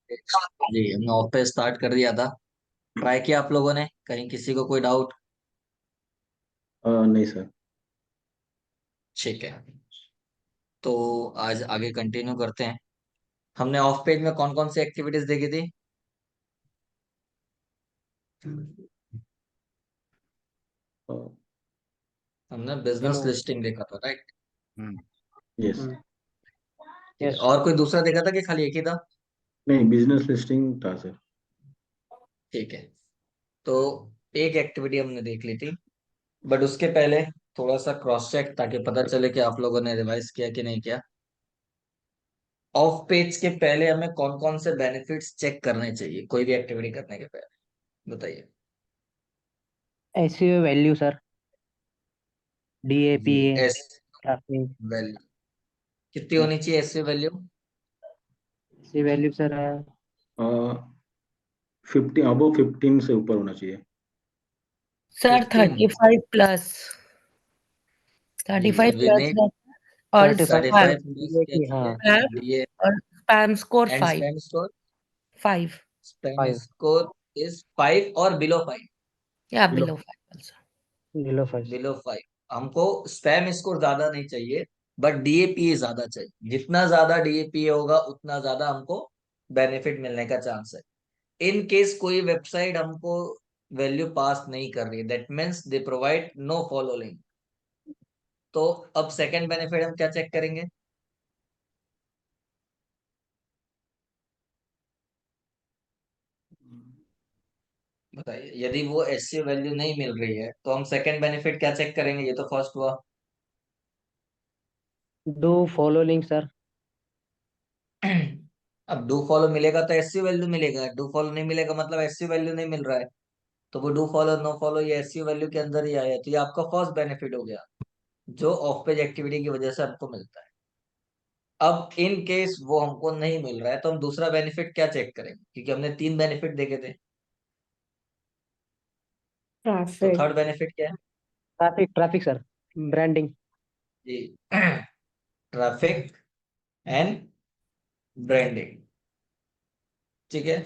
जी, हमने ऑफ पे स्टार्ट कर दिया था। ट्राई किया आप लोगों ने? कहीं किसी को कोई डाउट? नहीं सर। ठीक है, तो आज आगे कंटिन्यू करते हैं। हमने ऑफ पेज में कौन कौन सी एक्टिविटीज देखी थी? हमने बिजनेस हेलो। लिस्टिंग देखा था, राइट? यस। ठीक है, यस। और कोई दूसरा देखा था कि खाली एक ही था? नहीं, बिजनेस लिस्टिंग था सर। ठीक है, तो एक एक्टिविटी हमने देख ली थी, बट उसके पहले थोड़ा सा क्रॉस चेक, ताकि पता चले कि आप लोगों ने रिवाइज किया कि नहीं किया। ऑफ पेज के पहले हमें कौन कौन से बेनिफिट्स चेक करने चाहिए कोई भी एक्टिविटी करने के पहले, बताइए। SEO value sir. जी, डीएपीए। S traffic. वैल्यू कितनी होनी चाहिए? S value C value sir 15 से ऊपर होना चाहिए। सर 15। 35 प्लस। जी, 35 वी प्लस नीड है। और 35 35 स्पैम प्लस क्या डीएपी। हाँ। चाहिए? डीए और spam score and 5। Spam score. 5 spam 5। Score is 5 और बिलो 5। या below. Below 5 also. Below 5। Below 5। हमको स्पैम स्कोर ज्यादा नहीं चाहिए, बट डीएपी ज्यादा चाहिए। जितना ज्यादा डीएपी होगा उतना ज्यादा हमको बेनिफिट मिलने का चांस है। इन केस कोई वेबसाइट हमको वैल्यू पास नहीं कर रही, that means they provide no follow link. तो अब सेकंड बेनिफिट हम क्या चेक करेंगे? बताइए, यदि वो एससी वैल्यू नहीं मिल रही है तो हम सेकंड बेनिफिट क्या चेक करेंगे? ये तो फर्स्ट हुआ। Do follow link sir. अब डू फॉलो मिलेगा तो एससी वैल्यू मिलेगा, डू फॉलो नहीं मिलेगा मतलब एससी वैल्यू नहीं मिल रहा है। तो वो डू फॉलो नो फॉलो ये एससी वैल्यू के अंदर ही आया, तो ये आपका फर्स्ट बेनिफिट हो गया, जो ऑफ पेज एक्टिविटी की वजह से हमको मिलता है। अब इन केस वो हमको नहीं मिल रहा है तो हम दूसरा बेनिफिट क्या चेक करेंगे, क्योंकि हमने तीन बेनिफिट देखे थे। तो ट्रैफिक। थर्ड बेनिफिट क्या है? Traffic traffic sir. ब्रांडिंग। जी, ट्रैफिक एंड ब्रांडिंग। ठीक है,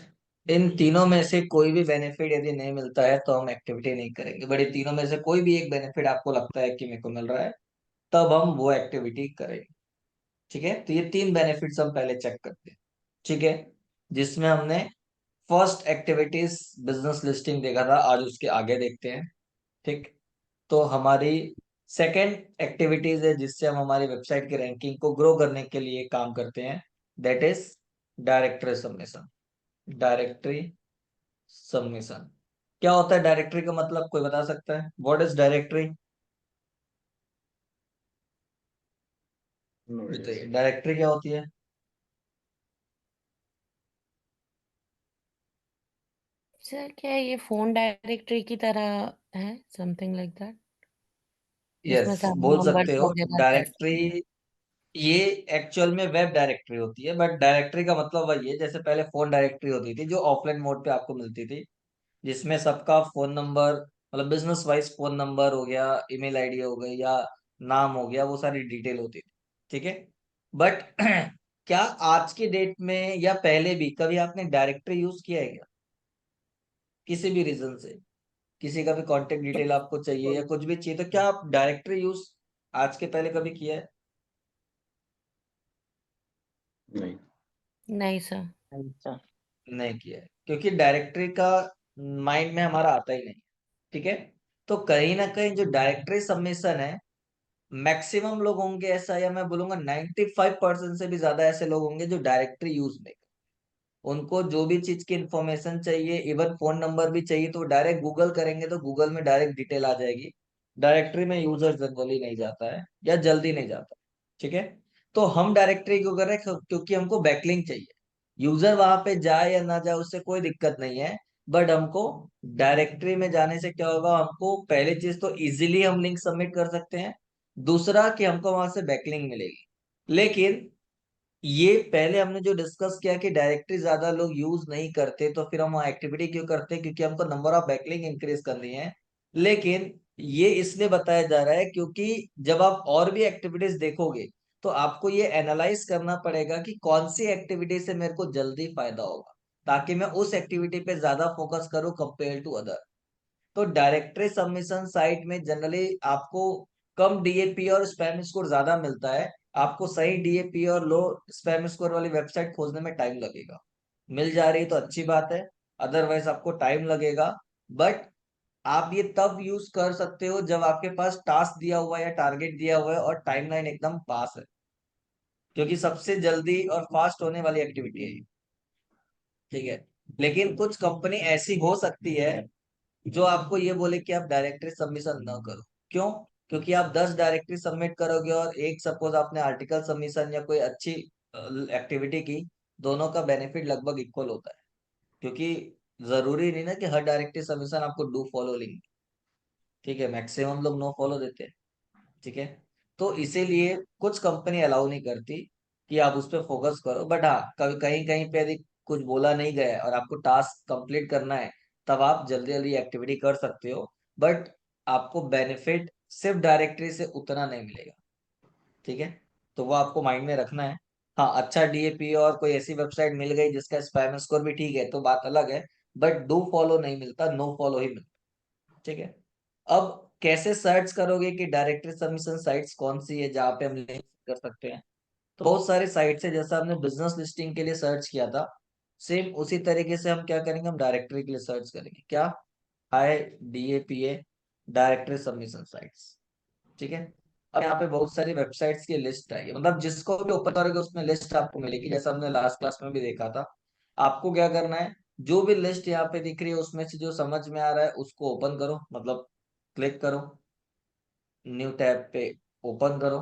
इन तीनों में से कोई भी बेनिफिट यदि नहीं मिलता है तो हम एक्टिविटी नहीं करेंगे, बट इन तीनों में से कोई भी एक बेनिफिट आपको लगता है कि मेरे को मिल रहा है, तब हम वो एक्टिविटी करेंगे। ठीक है, तो ये तीन बेनिफिट्स हम पहले चेक करते हैं। ठीक है, जिसमें हमने फर्स्ट एक्टिविटीज बिजनेस लिस्टिंग देखा था, आज उसके आगे देखते हैं। ठीक, तो हमारी सेकंड एक्टिविटीज है जिससे हम हमारी वेबसाइट की रैंकिंग को ग्रो करने के लिए काम करते हैं, that is directory submission. Directory submission क्या होता है? डायरेक्टरी का मतलब कोई बता सकता है? What is directory? No idea बताइए, सर। डायरेक्टरी क्या होती है? सर क्या ये फोन डायरेक्टरी की तरह है, समथिंग लाइक दैट, जिसमें यस, सारे बोल सकते नंबर्स हो। वगैरह सेट। डायरेक्टरी ये एक्चुअल में वेब डायरेक्टरी होती है, बट डायरेक्टरी का मतलब वही है जैसे पहले फोन डायरेक्टरी होती थी जो ऑफलाइन मोड पे आपको मिलती थी, जिसमें सबका फोन नंबर, मतलब बिजनेस वाइज फोन नंबर हो गया, ईमेल आईडी हो गई, या नाम हो गया, वो सारी डिटेल होती थी। ठीक है, बट क्या आज की डेट में या पहले भी कभी आपने डायरेक्टरी यूज किया है क्या? किसी भी रीजन से किसी का भी कांटेक्ट डिटेल आपको चाहिए या कुछ भी चाहिए, तो क्या आप डायरेक्टरी यूज आज के पहले कभी किया है? नहीं। नहीं सर। अच्छा। नहीं किया है, क्योंकि डायरेक्टरी का माइंड में हमारा आता ही नहीं। ठीक है, तो कहीं ना कहीं जो डायरेक्टरी सबमिशन है, मैक्सिमम लोग होंगे ऐसा, या मैं बोलूंगा 95% से भी ज्यादा ऐसे लोग होंगे जो डायरेक्टरी यूज नहीं करते। उनको जो भी चीज की इंफॉर्मेशन चाहिए, इवन फोन नंबर भी चाहिए, तो डायरेक्ट गूगल करेंगे तो गूगल में डायरेक्ट डिटेल आ जाएगी। डायरेक्टरी में यूजर जनरली नहीं जाता है या जल्दी नहीं जाता। ठीक है, तो हम डायरेक्टरी क्यों कर रहे हैं? क्योंकि हमको बैकलिंक चाहिए। यूजर वहां पे जाए या ना जाए उससे कोई दिक्कत नहीं है, बट हमको डायरेक्टरी में जाने से क्या होगा, हमको पहली चीज तो इजीली हम लिंक सबमिट कर सकते हैं, दूसरा कि हमको वहां से बैकलिंक मिलेगी। लेकिन ये पहले हमने जो डिस्कस किया कि डायरेक्टरी ज्यादा लोग यूज नहीं करते, तो फिर हम एक्टिविटी क्यों करते हैं? क्योंकि हमको नंबर ऑफ बैकलिंक इंक्रीज करनी है। लेकिन ये इसलिए बताया जा रहा है क्योंकि जब आप और भी एक्टिविटीज देखोगे तो आपको ये एनालाइज करना पड़ेगा कि कौन सी एक्टिविटी से मेरे को जल्दी फायदा होगा, ताकि मैं उस एक्टिविटी पे ज्यादा फोकस करूं कंपेयर टू अदर। तो डायरेक्टरी सबमिशन साइट में जनरली आपको कम डीएपी और स्पैम स्कोर ज्यादा मिलता है। आपको सही डीएपी और लो स्पैम स्कोर वाली वेबसाइट खोजने में टाइम लगेगा। मिल जा रही तो अच्छी बात है, अदरवाइज आपको टाइम लगेगा। बट आप ये तब यूज कर सकते हो जब आपके पास टास्क दिया हुआ है या टारगेट दिया हुआ है और टाइमलाइन एकदम पास है, क्योंकि सबसे जल्दी और फास्ट होने वाली एक्टिविटी है ये। ठीक है। लेकिन कुछ कंपनी ऐसी हो सकती है जो आपको ये बोले कि आप डायरेक्टरी सबमिशन ना करो। क्यों? क्योंकि आप 10 डायरेक्टरी सबमिट करोगे और एक सपोज आपने आर्टिकल सबमिशन या कोई अच्छी एक्टिविटी की, दोनों का बेनिफिट लगभग इक्वल होता है। क्योंकि जरूरी नहीं ना कि हर डायरेक्टरी सबमिशन आपको डू फॉलो लिंक। ठीक है, मैक्सिमम लोग नो फॉलो देते हैं। ठीक है। तो इसीलिए कुछ कंपनी अलाउ नहीं करती कि आप उस पर फोकस करो। बट हाँ, कभी कहीं कहीं पे यदि कुछ बोला नहीं गया है और आपको टास्क कंप्लीट करना है, तब आप जल्दी जल्दी एक्टिविटी कर सकते हो। बट आपको बेनिफिट सिर्फ डायरेक्टरी से उतना नहीं मिलेगा। ठीक है। तो वो आपको माइंड में रखना है। हाँ, अच्छा डीएपी और कोई ऐसी वेबसाइट मिल गई जिसका स्पैम स्कोर भी ठीक है तो बात अलग है। बट डू फॉलो नहीं मिलता, नो फॉलो ही मिलता। ठीक है। अब कैसे सर्च करोगे कि डायरेक्टरी सबमिशन साइट्स कौन सी है जहाँ पे हम लिंक कर सकते हैं? तो बहुत सारे साइट्स है, जैसा हमने बिजनेस लिस्टिंग के लिए सर्च किया था, सेम उसी तरीके से हम क्या करेंगे, हम डायरेक्टरी के लिए सर्च करेंगे। क्या? High डीएपीए directory submission sites. ठीक है। अब यहाँ पे बहुत सारी वेबसाइट्स की लिस्ट आई है, मतलब जिसको भी ओपन करोगे उसमें लिस्ट आपको मिलेगी, जैसा हमने लास्ट क्लास में भी देखा था। आपको क्या करना है, जो भी लिस्ट यहाँ पे दिख रही है उसमें से जो समझ में आ रहा है उसको ओपन करो, मतलब क्लिक करो, न्यू टैब पे ओपन करो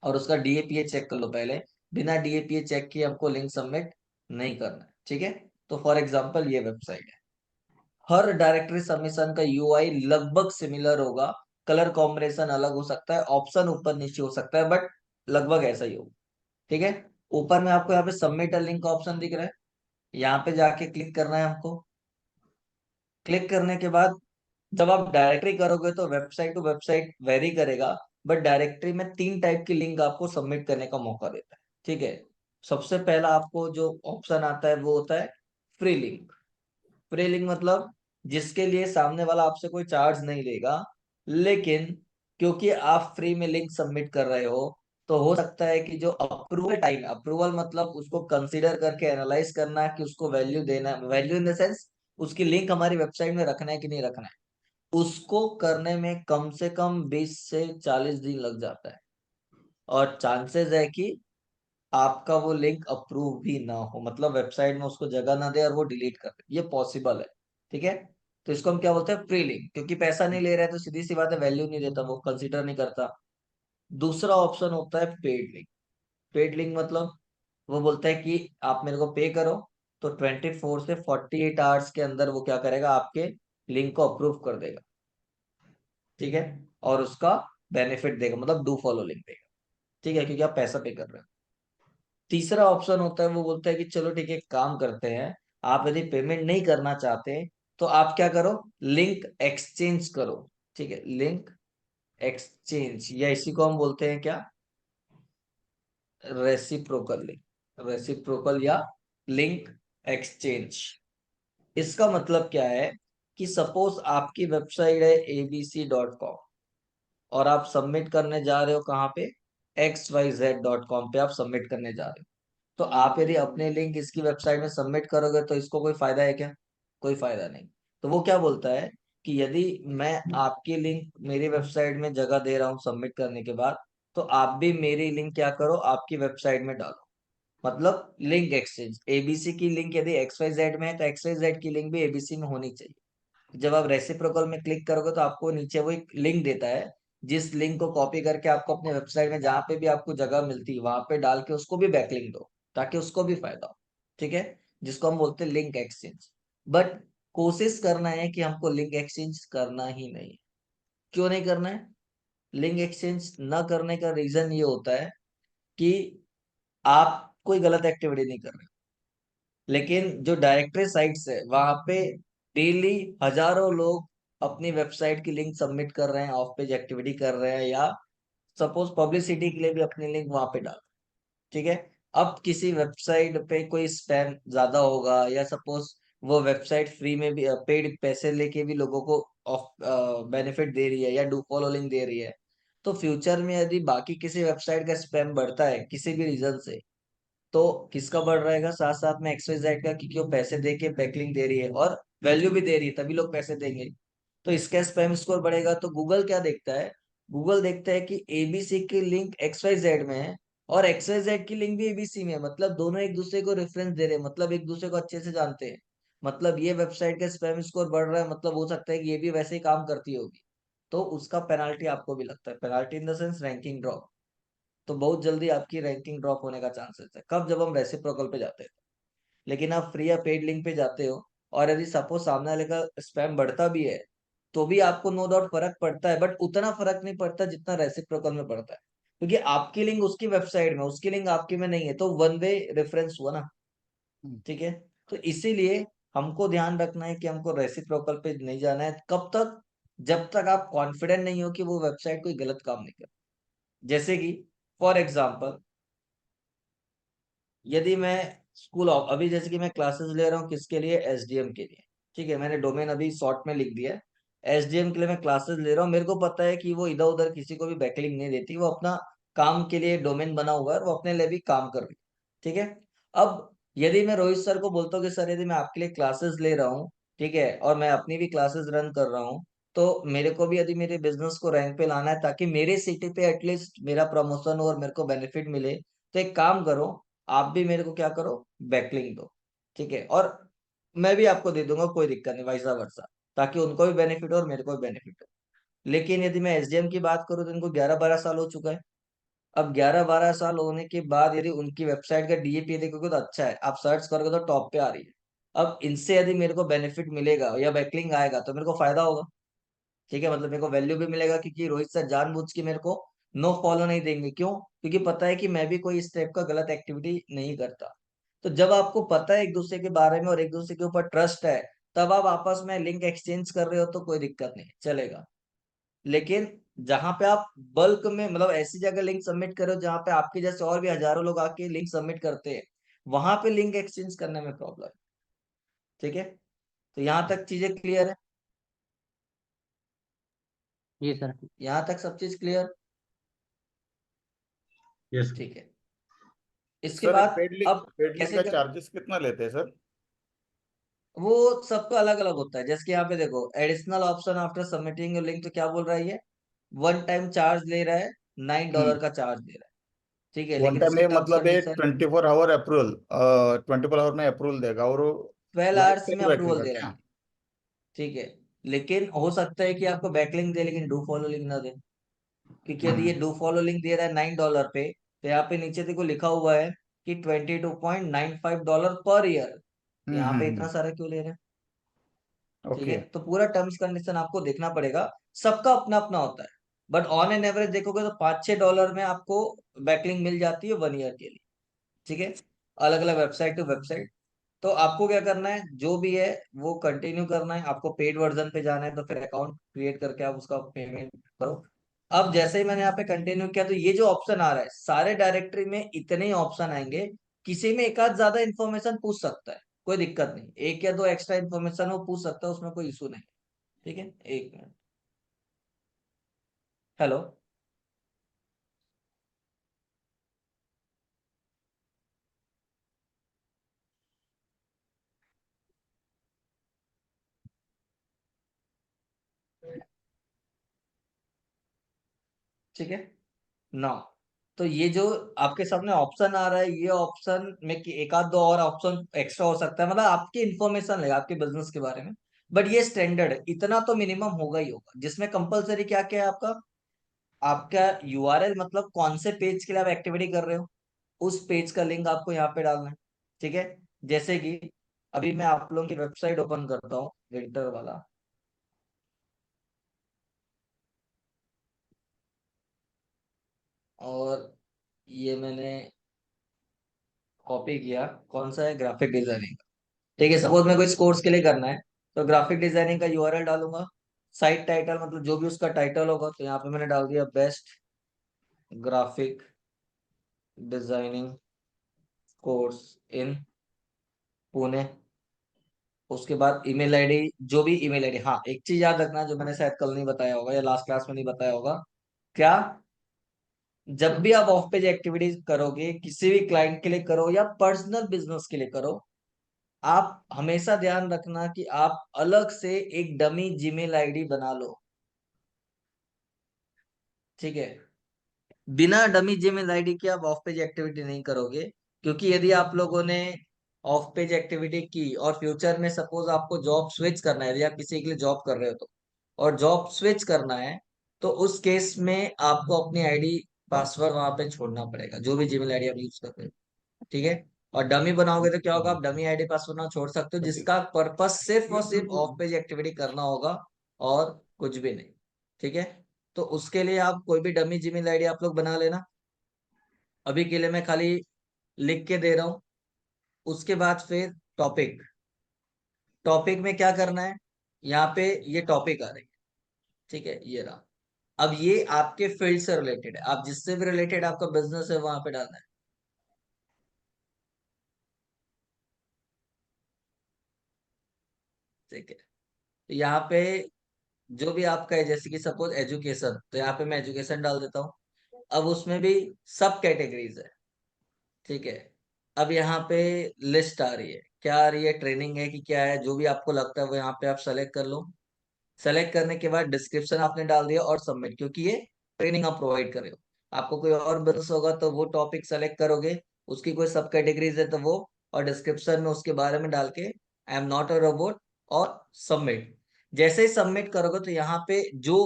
और उसका डीएपीए चेक कर लो पहले। बिना डीएपीए चेक किए हमको लिंक सबमिट नहीं करना है। ठीक है। तो फॉर एग्जांपल ये वेबसाइट है, हर डायरेक्टरी सबमिशन का यूआई लगभग सिमिलर होगा, कलर कॉम्बिनेशन अलग हो सकता है, ऑप्शन ऊपर नीचे हो सकता है, बट लगभग ऐसा ही होगा। ठीक है। ऊपर में आपको यहाँ पे सबमिट अ लिंक का ऑप्शन दिख रहा है, यहाँ पे जाके क्लिक करना है हमको। क्लिक करने के बाद जब आप डायरेक्टरी करोगे तो वेबसाइट टू वेबसाइट वेरी करेगा, बट डायरेक्टरी में 3 टाइप की लिंक आपको सबमिट करने का मौका देता है। ठीक है। सबसे पहला आपको जो ऑप्शन आता है वो होता है फ्री लिंक। फ्री लिंक मतलब जिसके लिए सामने वाला आपसे कोई चार्ज नहीं लेगा, लेकिन क्योंकि आप फ्री में लिंक सबमिट कर रहे हो, तो हो सकता है कि जो अप्रूवल टाइम, अप्रूवल मतलब उसको कंसीडर करके एनालाइज करना है कि उसको वैल्यू देना है, वैल्यू इन द सेंस उसकी लिंक हमारी वेबसाइट में रखना है कि नहीं रखना है, उसको करने में कम से कम 20 से 40 दिन लग जाता है। और चांसेस है कि आपका वो लिंक अप्रूव भी ना हो, मतलब वेबसाइट में उसको जगह ना दे और वो डिलीट कर दे, ये पॉसिबल है। ठीक है। तो इसको हम क्या बोलते हैं, प्री लिंक। क्योंकि पैसा नहीं ले रहा है तो सीधी सी बात है, वैल्यू नहीं देता, वो कंसीडर नहीं करता। दूसरा ऑप्शन होता है पेड लिंक। पेड लिंक मतलब वो बोलता है कि आप मेरे को पे करो, तो 24 से 48 आवर्स के अंदर वो क्या करेगा, आपके लिंक को अप्रूव कर देगा। ठीक है। और उसका बेनिफिट देगा, मतलब डू फॉलो लिंक देगा। ठीक है, क्योंकि आप पैसा पे कर रहे हो। तीसरा ऑप्शन होता है, वो बोलता है कि चलो ठीक है, एक काम करते हैं, आप यदि पेमेंट नहीं करना चाहते तो आप क्या करो, लिंक एक्सचेंज करो। ठीक है, लिंक एक्सचेंज, या इसी को हम बोलते हैं क्या, रेसिप्रोकल लिंक, रेसिप्रोकल या लिंक एक्सचेंज। इसका मतलब क्या है कि सपोज आपकी वेबसाइट है abc.com और आप सबमिट करने जा रहे हो कहाँ पे, xyz.com पे आप सबमिट करने जा रहे हो। तो आप यदि अपने लिंक इसकी वेबसाइट में सबमिट करोगे तो इसको कोई फायदा है क्या? कोई फायदा नहीं। तो वो क्या बोलता है कि यदि मैं आपकी लिंक मेरी वेबसाइट में जगह दे रहा हूँ सबमिट करने के बाद, तो आप भी मेरी लिंक क्या करो, आपकी वेबसाइट में डालो। मतलब लिंक एक्सचेंज, एबीसी की लिंक यदि XYZ में है तो XYZ की लिंक भी एबीसी में होनी चाहिए। जब आप रेसिप्रोकल में क्लिक करोगे तो आपको नीचे वो एक लिंक देता है, जिस लिंक को कॉपी करके आपको अपने वेबसाइट में जहां पे भी आपको जगह मिलती है वहां पे डाल के उसको भी बैकलिंक दो, ताकि उसको भी फायदा हो। ठीक है। जिसको हम बोलते हैं लिंक एक्सचेंज। बट कोशिश करना है कि हमको लिंक एक्सचेंज करना ही नहीं है। क्यों नहीं करना है? लिंक एक्सचेंज न करने का रीजन ये होता है कि आप कोई गलत एक्टिविटी नहीं कर रहे, लेकिन जो डायरेक्टरी साइट्स है वहां पे डेली हजारों लोग अपनी वेबसाइट की लिंक सबमिट कर रहे हैं, ऑफ पेज एक्टिविटी कर रहे हैं, या सपोज पब्लिसिटी के लिए भी अपनी लिंक वहां पे डाल, ठीक है। अब किसी वेबसाइट पे कोई स्पैम ज्यादा होगा, या सपोज वो वेबसाइट फ्री में भी पेड पैसे लेके भी लोगों को बेनिफिट दे रही है या डू फॉलो लिंक दे रही है, तो फ्यूचर में यदि बाकी किसी वेबसाइट का स्पैम बढ़ता है किसी भी रीजन से, तो किसका बढ़ रहेगा साथ साथ में, एक्सवाइजेड का, क्योंकि वो पैसे दे के बैकलिंक दे रही है और वैल्यू भी दे रही है, तभी लोग पैसे देंगे। तो इसका स्पैम स्कोर बढ़ेगा। तो गूगल क्या देखता है, गूगल देखता है कि एबीसी की लिंक XYZ में है और XYZ की लिंक भी एबीसी में है, मतलब दोनों एक दूसरे को रेफरेंस दे रहे हैं, मतलब एक दूसरे को अच्छे से जानते हैं, मतलब ये वेबसाइट का स्पैम स्कोर बढ़ रहा है, मतलब हो सकता है कि ये भी वैसे ही काम करती होगी, तो उसका पेनाल्टी आपको भी लगता है। Penalty in the sense ranking drop. तो बहुत जल्दी आपकी रैंकिंग ड्रॉप होने का चांसेस है, कब, जब हम रेसिप्रोकल पे जाते हैं। लेकिन आप फ्री या पेड लिंक पे जाते हो, और यदि सपोज सामने वाले का स्पैम बढ़ता भी है, तो भी आपको नो डाउट फर्क पड़ता है, बट उतना फर्क नहीं पड़ता जितना रेसिप्रोकल में पड़ता है, क्योंकि आपकी लिंक उसकी वेबसाइट में, उसकी लिंक आपकी में नहीं है, तो वन वे रेफरेंस हुआ ना, ठीक है। तो इसीलिए हमको ध्यान रखना है कि हमको रेसिप्रोकल पे नहीं जाना है, कब तक, जब तक आप कॉन्फिडेंट नहीं हो कि वो वेबसाइट कोई गलत काम नहीं कर। जैसे कि फॉर एग्जाम्पल, यदि मैं स्कूल ऑफ, अभी जैसे कि मैं क्लासेस ले रहा हूँ किसके लिए, एसडीएम के लिए, ठीक है, मैंने डोमेन अभी शॉर्ट में लिख दिया है। एसडीएम के लिए मैं क्लासेस ले रहा हूँ, मेरे को पता है कि वो इधर उधर किसी को भी बैकलिंक नहीं देती, वो अपना काम के लिए डोमेन बना हुआ है, वो अपने लिए भी काम कर रही है, ठीक है। अब यदि मैं रोहित सर को बोलता हूँ कि सर यदि मैं आपके लिए क्लासेस ले रहा हूँ, ठीक है, और मैं अपनी भी क्लासेस रन कर रहा हूँ, तो मेरे को भी यदि मेरे बिजनेस को रैंक पे लाना है ताकि मेरे सिटी पे एटलीस्ट मेरा प्रमोशन हो और मेरे को बेनिफिट मिले, तो एक काम करो, आप भी मेरे को क्या करो, बैकलिंक दो, ठीक है, और मैं भी आपको दे दूंगा, कोई दिक्कत नहीं, वाइसा वर्सा, ताकि उनको भी बेनिफिट हो और मेरे को भी बेनिफिट हो। लेकिन यदि मैं एसडीएम की बात करूँ तो इनको 11-12 साल हो चुका है। अब 11-12 साल होने के बाद यदि उनकी वेबसाइट का डीएपी देखोगे तो अच्छा है, आप सर्च करोगे तो टॉप पे आ रही है। अब इनसे यदि मेरे को बेनिफिट मिलेगा या बैकलिंग आएगा तो मेरे को फायदा होगा, ठीक है, मतलब मेरे को वैल्यू भी मिलेगा, क्योंकि रोहित सर जानबूझ के मेरे को नो फॉलो नहीं देंगे, क्यों, क्योंकि पता है कि मैं भी कोई इस टाइप का गलत एक्टिविटी नहीं करता। तो जब आपको पता है एक दूसरे के बारे में और एक दूसरे के ऊपर ट्रस्ट है, तब आप आपस में लिंक एक्सचेंज कर रहे हो तो कोई दिक्कत नहीं, चलेगा। लेकिन जहां पे आप बल्क में, मतलब ऐसी जगह लिंक सबमिट करो जहां पे आपके जैसे और भी हजारों लोग आके लिंक सबमिट करते हैं, वहां पे लिंक एक्सचेंज करने में प्रॉब्लम है, ठीक है। तो यहाँ तक चीजें क्लियर है, जी सर। यहाँ तक सब चीज क्लियर, यस। ठीक है। इसके सर, बाद अब पेड लिंक कैसे का कर, चार्जेस कितना लेते हैं सर? वो सबका अलग अलग होता है। जैसे कि यहाँ पे देखो, additional option after submitting link, तो क्या बोल रहा है ये, वन टाइम चार्ज ले रहा है, $9 हम्म। का चार्ज ले रहा है, ठीक है, वन लेकिन टाइम इसके नहीं, टर्म्स मतलब ये कंडीशन, 24 आवर अप्रूवल, 24 आवर में अप्रूवल देगा और 12 लाइफ आवर्स में टाइम अप्रूवल रखेगा दे रहा है, क्या? ठीक है। लेकिन हो सकता है कि आपको बैकलिंक दे लेकिन डू फॉलो लिंक ना दे, क्योंकि यदि ये हम्म। डू फॉलो लिंक दे रहा है $9 पे, तो यहाँ पे नीचे देखो लिखा हुआ है कि $22.95 पर ईयर, यहाँ पे इतना हम्म। सारा क्यों ले रहे हैं, ठीक है। ओके। तो पूरा टर्म्स कंडीशन आपको देखना पड़ेगा, सबका अपना अपना होता है, बट ऑन एन एवरेज देखोगे तो $5-6 में आपको बैकलिंग मिल जाती है 1 ईयर के लिए, ठीक है, अलग अलग वेबसाइट टू वेबसाइट। तो आपको क्या करना है, जो भी है वो कंटिन्यू करना है, आपको पेड वर्जन पे जाना है, तो फिर अकाउंट क्रिएट करके आप उसका पेमेंट करो। अब जैसे ही मैंने यहाँ पे कंटिन्यू किया, तो ये जो ऑप्शन आ रहा है, सारे डायरेक्टरी में इतने ही ऑप्शन आएंगे, किसी में एक आध ज्यादा इन्फॉर्मेशन पूछ सकता है, कोई दिक्कत नहीं, एक या दो एक्स्ट्रा इन्फॉर्मेशन वो पूछ सकता है, उसमें कोई इशू नहीं, ठीक है। एक मिनट, हेलो, ठीक है ना। तो ये जो आपके सामने ऑप्शन आ रहा है, ये ऑप्शन में कि एक आध दो और ऑप्शन एक्स्ट्रा हो सकता है, मतलब आपकी इंफॉर्मेशन लेगा आपके बिजनेस के बारे में, बट ये स्टैंडर्ड है, इतना तो मिनिमम होगा ही होगा। जिसमें कंपलसरी क्या क्या है आपका, आपका यूआरएल, मतलब कौन से पेज के लिए आप एक्टिविटी कर रहे हो, उस पेज का लिंक आपको यहाँ पे डालना है, ठीक है। जैसे कि अभी मैं आप लोगों की वेबसाइट ओपन करता हूँ, विंटर वाला, और ये मैंने कॉपी किया, कौन सा है, ग्राफिक डिजाइनिंग, ठीक है। सपोज मैं कोई कोर्स के लिए करना है, तो ग्राफिक डिजाइनिंग का यूआरएल डालूंगा, साइट टाइटल, मतलब जो भी उसका टाइटल होगा, तो यहाँ पे मैंने डाल दिया best graphic designing course in Pune. उसके बाद ईमेल आईडी, जो भी ईमेल आईडी, हाँ एक चीज याद रखना जो मैंने शायद कल नहीं बताया होगा या लास्ट क्लास में नहीं बताया होगा, क्या, जब भी आप ऑफ पेज एक्टिविटीज करोगे किसी भी क्लाइंट के लिए करो या पर्सनल बिजनेस के लिए करो, आप हमेशा ध्यान रखना कि आप अलग से एक डमी जीमेल आईडी बना लो। ठीक है, बिना डमी जीमेल आईडी के आप ऑफ पेज एक्टिविटी नहीं करोगे, क्योंकि यदि आप लोगों ने ऑफ पेज एक्टिविटी की और फ्यूचर में सपोज आपको जॉब स्विच करना है, यदि आप किसी के लिए जॉब कर रहे हो तो, और जॉब स्विच करना है, तो उस केस में आपको अपनी आईडी पासवर्ड वहां पे छोड़ना पड़ेगा, जो भी जीमेल आईडी आप यूज कर रहे हो। ठीक है, और डमी बनाओगे तो क्या होगा, आप डमी आईडी पासवर्ड ना छोड़ सकते हो, जिसका पर्पस सिर्फ और सिर्फ ऑफ पेज एक्टिविटी करना होगा और कुछ भी नहीं। ठीक है, तो उसके लिए आप कोई भी डमी जीमेल आईडी आप लोग बना लेना। अभी के लिए मैं खाली लिख के दे रहा हूं। उसके बाद फिर टॉपिक, टॉपिक में क्या करना है, यहाँ पे ये टॉपिक आ रही है। ठीक है, ये रहा। अब ये आपके फील्ड से रिलेटेड है, आप जिससे भी रिलेटेड आपका बिजनेस है वहां पे डालना है। ठीक है, तो यहाँ पे जो भी आपका है, जैसे कि सपोज एजुकेशन, तो यहाँ पे मैं एजुकेशन डाल देता हूँ। अब उसमें भी सब कैटेगरीज है। ठीक है, अब यहाँ पे लिस्ट आ रही है, क्या आ रही है, ट्रेनिंग है कि क्या है, जो भी आपको लगता है वो यहाँ पे आप सेलेक्ट कर लो। सेलेक्ट करने के बाद डिस्क्रिप्शन आपने डाल दिया और सबमिट, क्योंकि ये ट्रेनिंग आप प्रोवाइड कर रहे हो। आपको कोई और बिजनेस होगा तो वो टॉपिक सेलेक्ट करोगे, उसकी कोई सब कैटेगरीज है तो वो, और डिस्क्रिप्शन में उसके बारे में डाल के I am not a robot और सबमिट। जैसे ही सबमिट करोगे तो यहाँ पे जो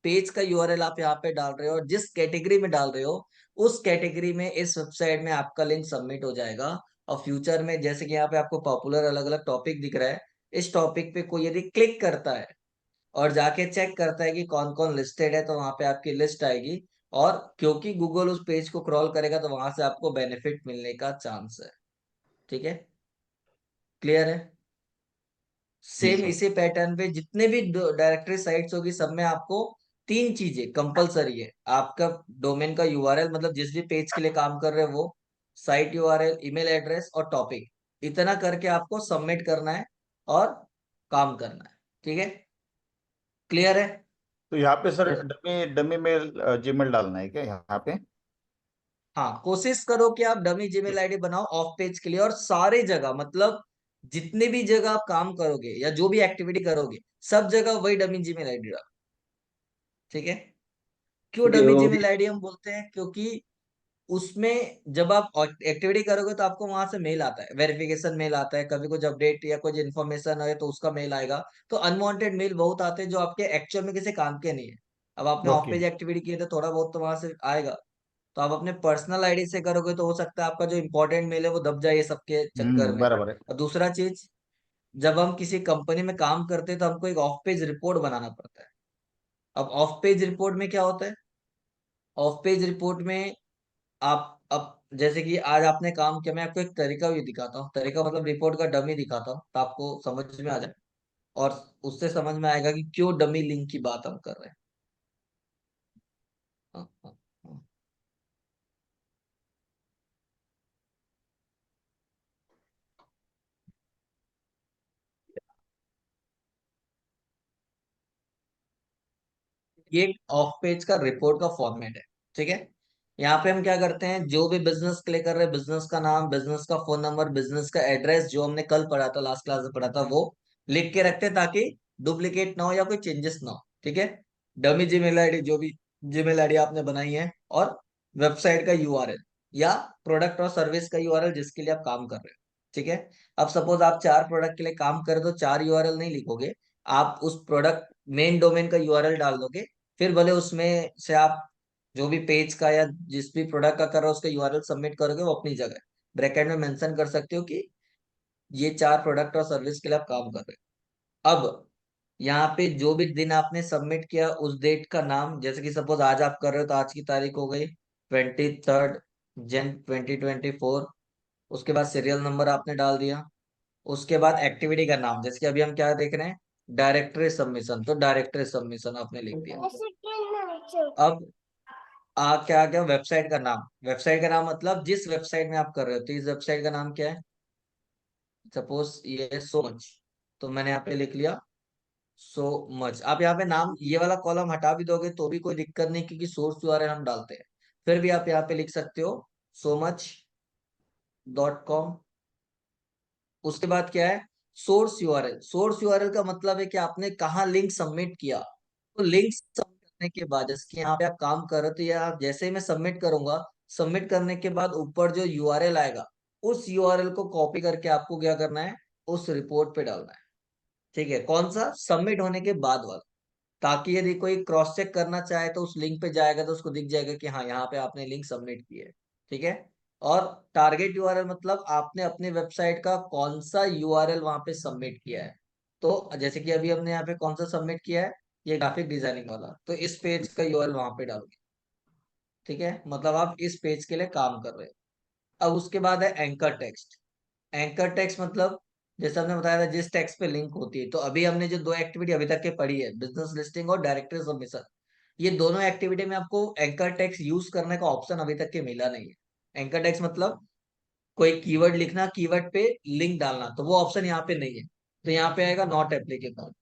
पेज का यूआरएल आप यहाँ पे डाल रहे हो और जिस कैटेगरी में डाल रहे हो, उस कैटेगरी में इस वेबसाइट में आपका लिंक सबमिट हो जाएगा। और फ्यूचर में जैसे कि यहाँ पे आपको पॉपुलर अलग अलग टॉपिक दिख रहा है, इस टॉपिक पे कोई यदि क्लिक करता है और जाके चेक करता है कि कौन कौन लिस्टेड है, तो वहां पे आपकी लिस्ट आएगी। और क्योंकि गूगल उस पेज को क्रॉल करेगा तो वहां से आपको बेनिफिट मिलने का चांस है। ठीक है, क्लियर है। जी सेम सर। इसी पैटर्न पे जितने भी डायरेक्टरी साइट्स होगी सब में आपको तीन चीजें कंपलसरी है, आपका डोमेन का यूआरएल, मतलब जिस भी पेज के लिए काम कर रहे हो वो, साइट यूआरएल, ईमेल एड्रेस और टॉपिक, इतना करके आपको सबमिट करना है और काम करना है। ठीक है, क्लियर है। तो यहाँ पे sir yes dummy dummy mail Gmail डालना है क्या यहाँ पे? हाँ, कोशिश करो कि आप डमी जीमेल आईडी बनाओ ऑफ पेज के लिए, और सारे जगह, मतलब जितने भी जगह आप काम करोगे या जो भी एक्टिविटी करोगे सब जगह वही डमी जीमेल आईडी डालो। ठीक है, क्यों ठीक है, डमी वो जीमेल आईडी हम बोलते हैं, क्योंकि उसमें जब आप एक्टिविटी करोगे तो आपको वहां से मेल आता है, वेरिफिकेशन मेल आता है, कभी कुछ अपडेट या कुछ इन्फॉर्मेशन है तो उसका मेल आएगा। तो अनवांटेड मेल बहुत आते हैं जो आपके एक्चुअल में किसी काम के नहीं है। अब आपने ऑफ ओके। पेज एक्टिविटी की है तो थोड़ा बहुत तो वहां से आएगा। तो आप अपने पर्सनल आईडी से करोगे तो हो सकता है आपका जो इंपॉर्टेंट मेल है वो दब जाए ये सबके चक्कर में। बराबर है। और दूसरा चीज, जब हम किसी कंपनी में काम करते हैं तो हमको एक ऑफ पेज रिपोर्ट बनाना पड़ता है। अब ऑफ पेज रिपोर्ट में क्या होता है, ऑफ पेज रिपोर्ट में आप, अब जैसे कि आज आपने काम किया, मैं आपको एक तरीका भी दिखाता हूँ, तरीका मतलब रिपोर्ट का डमी दिखाता हूँ तो आपको समझ में आ जाए, और उससे समझ में आएगा कि क्यों डमी लिंक की बात हम कर रहे हैं। हाँ, हाँ, हाँ। ये ऑफ पेज का रिपोर्ट का फॉर्मेट है। ठीक है, यहाँ पे हम क्या करते हैं, जो भी बिजनेस के लिए कर रहे हैं, बिजनेस का नाम, बिजनेस का फोन नंबर, बिजनेस का एड्रेस, जो हमने कल पढ़ा था, लास्ट क्लास में पढ़ा था, वो लिख के रखते हैं ताकि डुप्लीकेट ना हो या कोई चेंजेस ना हो। ठीक है, डमी जीमेल आईडी, जो भी जीमेल आईडी आपने बनाई है, और वेबसाइट का यूआरएल या प्रोडक्ट और सर्विस का यूआरएल जिसके लिए आप काम कर रहे हो। ठीक है, अब सपोज आप 4 प्रोडक्ट के लिए काम कर रहे हो तो 4 यूआरएल नहीं लिखोगे, आप उस प्रोडक्ट मेन डोमेन का यूआरएल डाल दोगे। फिर भले उसमें से आप जो भी पेज का या जिस भी प्रोडक्ट का कर रहे हो उसका यूआरएल सबमिट करोगे, वो अपनी जगह ब्रैकेट में मेंशन कर सकते हो कि ये 4 प्रोडक्ट और सर्विस के लिए आप काम कर रहे हो। अब यहाँ पे जो भी दिन आपने सबमिट किया उस डेट का नाम, जैसे कि सपोज आज आप कर रहे हो तो आज की तारीख हो गई 23 Jan 2024। उसके बाद सीरियल नंबर आपने डाल दिया। उसके बाद एक्टिविटी का नाम, जैसे कि अभी हम क्या देख रहे हैं, डायरेक्टरी सबमिशन, तो डायरेक्टरी सबमिशन आपने लिख दिया। अब क्या आ गया वेबसाइट का नाम। वेबसाइट का नाम मतलब जिस वेबसाइट में आप कर रहे हो, तो इस वेबसाइट का नाम क्या है? सपोज ये है सो मच, तो मैंने यहाँ पे लिख लिया सो मच। आप यहाँ पे नाम ये वाला कॉलम हटा भी दोगे तो भी कोई दिक्कत नहीं, क्योंकि सोर्स यूआरएल हम डालते हैं। फिर भी आप यहाँ पे लिख सकते हो so much.com। उसके बाद क्या है? Source URL. सोर्स यूआरएल का मतलब है कि आपने कहाँ लिंक सबमिट किया। तो लिंक सबमिट करने के बाद, जैसे कि यहाँ पे आप काम कर रहे हो, तो या जैसे ही मैं सबमिट करूंगा, सबमिट करने के बाद ऊपर जो यूआरएल आएगा, उस यूआरएल को कॉपी करके आपको क्या करना है? उस रिपोर्ट पे डालना है। ठीक है? कौन सा? सबमिट होने के बाद वाला। ताकि यदि कोई क्रॉस चेक करना चाहे तो उस लिंक पे जाएगा तो उसको दिख जाएगा कि हाँ, यहाँ पे आपने लिंक सबमिट की है। ठीक है? और टारगेट यूआरएल मतलब आपने अपने वेबसाइट का कौन सा यूआरएल वहां पे सबमिट किया है। तो जैसे कि अभी हमने यहाँ पे कौन सा सबमिट किया है, ये ग्राफिक डिजाइनिंग वाला, तो इस पेज का यूआरएल वहां पे डालोगे। ठीक है? मतलब आप इस पेज के लिए काम कर रहे हो। अब उसके बाद है एंकर टेक्स्ट। एंकर टेक्स्ट मतलब जैसे हमने बताया था, जिस टेक्स्ट पे लिंक होती है। तो अभी हमने जो दो एक्टिविटी अभी तक के पढ़ी है, बिजनेस लिस्टिंग और डायरेक्टरी सबमिशन, ये दोनों एक्टिविटी में आपको एंकर टेक्स्ट यूज करने का ऑप्शन अभी तक के मिला नहीं है। एंकर टेक्स्ट मतलब कोई कीवर्ड लिखना, कीवर्ड पे लिंक डालना, तो वो ऑप्शन यहाँ पे नहीं है। तो यहाँ पे आएगा नॉट एप्लीकेबल।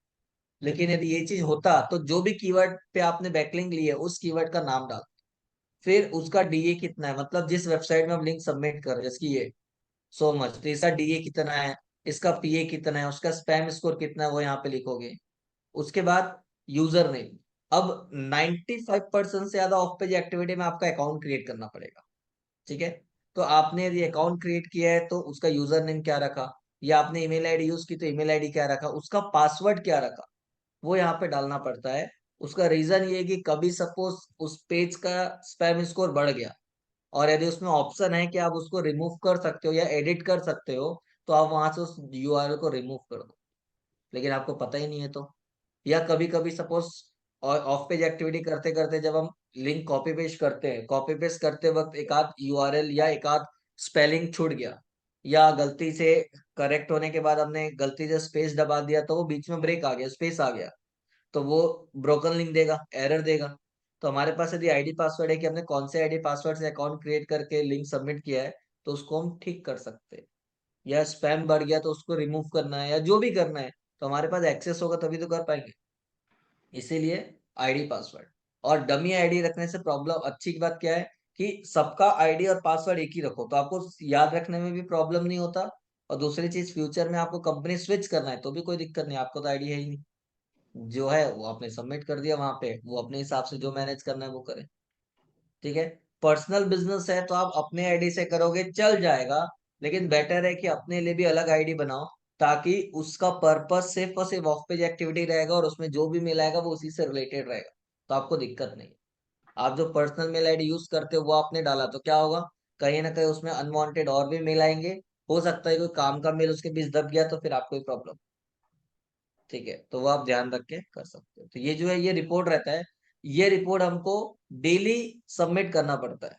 लेकिन यदि ये चीज होता तो जो भी कीवर्ड पे आपने बैकलिंक ली है, उस कीवर्ड का नाम डाल, फिर उसका डीए कितना है, मतलब जिस वेबसाइट में हम लिंक सबमिट कर रहे हैं, जैसे कि ये सो मच, तो इसका डीए कितना है, इसका पीए कितना है, उसका स्पैम स्कोर कितना है, वो यहाँ पे लिखोगे। उसके बाद यूजर नेम। अब 95% से ज्यादा ऑफ पेज एक्टिविटी में आपका अकाउंट क्रिएट करना पड़ेगा। ठीक है? तो आपने यदि अकाउंट क्रिएट किया है तो उसका यूजर नेम क्या रखा, या आपने ईमेल आईडी यूज की तो ईमेल आईडी क्या रखा, उसका पासवर्ड क्या रखा, वो यहाँ पे डालना पड़ता है। उसका रीजन ये है कि कभी सपोज उस पेज का स्पैम स्कोर बढ़ गया, और यदि उसमें ऑप्शन है कि आप उसको रिमूव कर सकते हो या एडिट कर सकते हो, तो आप वहां से उस यूआरएल को रिमूव कर दो। लेकिन आपको पता ही नहीं है तो। या कभी कभी सपोज ऑफ पेज एक्टिविटी करते करते जब हम लिंक कॉपी पेस्ट करते हैं, कॉपी पेस्ट करते वक्त एक आध यूआरएल या एक आध स्पेलिंग छूट गया, या गलती से करेक्ट होने के बाद हमने गलती से स्पेस दबा दिया, तो वो बीच में ब्रेक आ गया, स्पेस आ गया, तो वो ब्रोकन लिंक देगा, एरर देगा। तो हमारे पास यदि आईडी पासवर्ड है कि हमने कौन से आईडी पासवर्ड से अकाउंट क्रिएट करके लिंक सबमिट किया है, तो उसको हम ठीक कर सकते हैं। या स्पैम बढ़ गया तो उसको रिमूव करना है, या जो भी करना है, तो हमारे पास एक्सेस होगा तभी तो कर पाएंगे। इसीलिए आईडी पासवर्ड। और डमी आईडी रखने से प्रॉब्लम, अच्छी बात क्या है कि सबका आईडी और पासवर्ड एक ही रखो, तो आपको याद रखने में भी प्रॉब्लम नहीं होता। और दूसरी चीज, फ्यूचर में आपको कंपनी स्विच करना है तो भी कोई दिक्कत नहीं, आपको तो आईडी है ही नहीं। जो है वो आपने सबमिट कर दिया वहां पे, वो अपने हिसाब से जो मैनेज करना है वो करे। ठीक है? पर्सनल बिजनेस है तो आप अपने आईडी से करोगे चल जाएगा, लेकिन बेटर है कि अपने लिए भी अलग आईडी बनाओ, ताकि उसका पर्पस सिर्फ और सिर्फ ऑफ पेज एक्टिविटी रहेगा, और उसमें जो भी मेल आएगा वो उसी से रिलेटेड रहेगा, तो आपको दिक्कत नहीं। आप जो पर्सनल मेल आईडी यूज करते हो वो आपने डाला तो क्या होगा, कहीं ना कहीं उसमें अनवांटेड और भी मेल आएंगे। हो सकता है कोई काम का मेल उसके बीच दब गया तो फिर आपको ही प्रॉब्लम। ठीक है? तो वो आप ध्यान रख के कर सकते हो। तो ये जो है ये रिपोर्ट रहता है, ये रिपोर्ट हमको डेली सबमिट करना पड़ता है,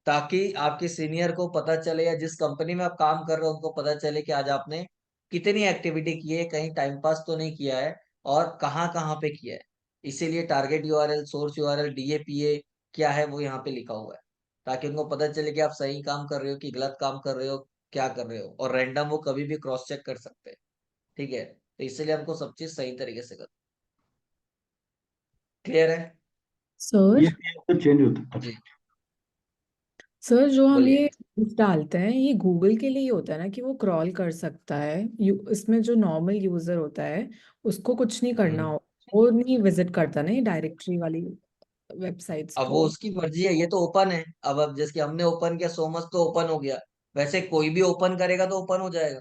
ताकि आपके सीनियर को पता चले, या जिस कंपनी में आप काम कर रहे हो उनको पता चले कि आज आपने कितनी एक्टिविटी की है, कहीं टाइम पास तो नहीं किया है, और कहाँ कहाँ पे किया है। इसीलिए टारगेट यूआरएल, सोर्स यूआरएल, डीएपीए क्या है वो यहाँ पे लिखा हुआ है, ताकि उनको पता चले कि आप सही काम कर रहे हो कि गलत काम कर रहे हो, क्या कर रहे हो। और रैंडम वो कभी भी क्रॉस चेक कर सकते हैं। ठीक है? तो इसलिए हमको सब चीज सही तरीके से कर। क्लियर है? सर ये तो चेंज होता है। जी सर जो हम बोलिए। ये डालते हैं ये गूगल के लिए ही होता है ना कि वो क्रॉल कर सकता है इसमें जो नॉर्मल यूजर होता है उसको कुछ नहीं करना हम्म। हो, वो नहीं विजिट करता ना ये डायरेक्टरी वाली वेबसाइट्स अब वो को। उसकी मर्जी है, ये तो ओपन है। अब जैसे कि हमने ओपन किया, सो मच तो ओपन हो गया, वैसे कोई भी ओपन करेगा तो ओपन हो जाएगा।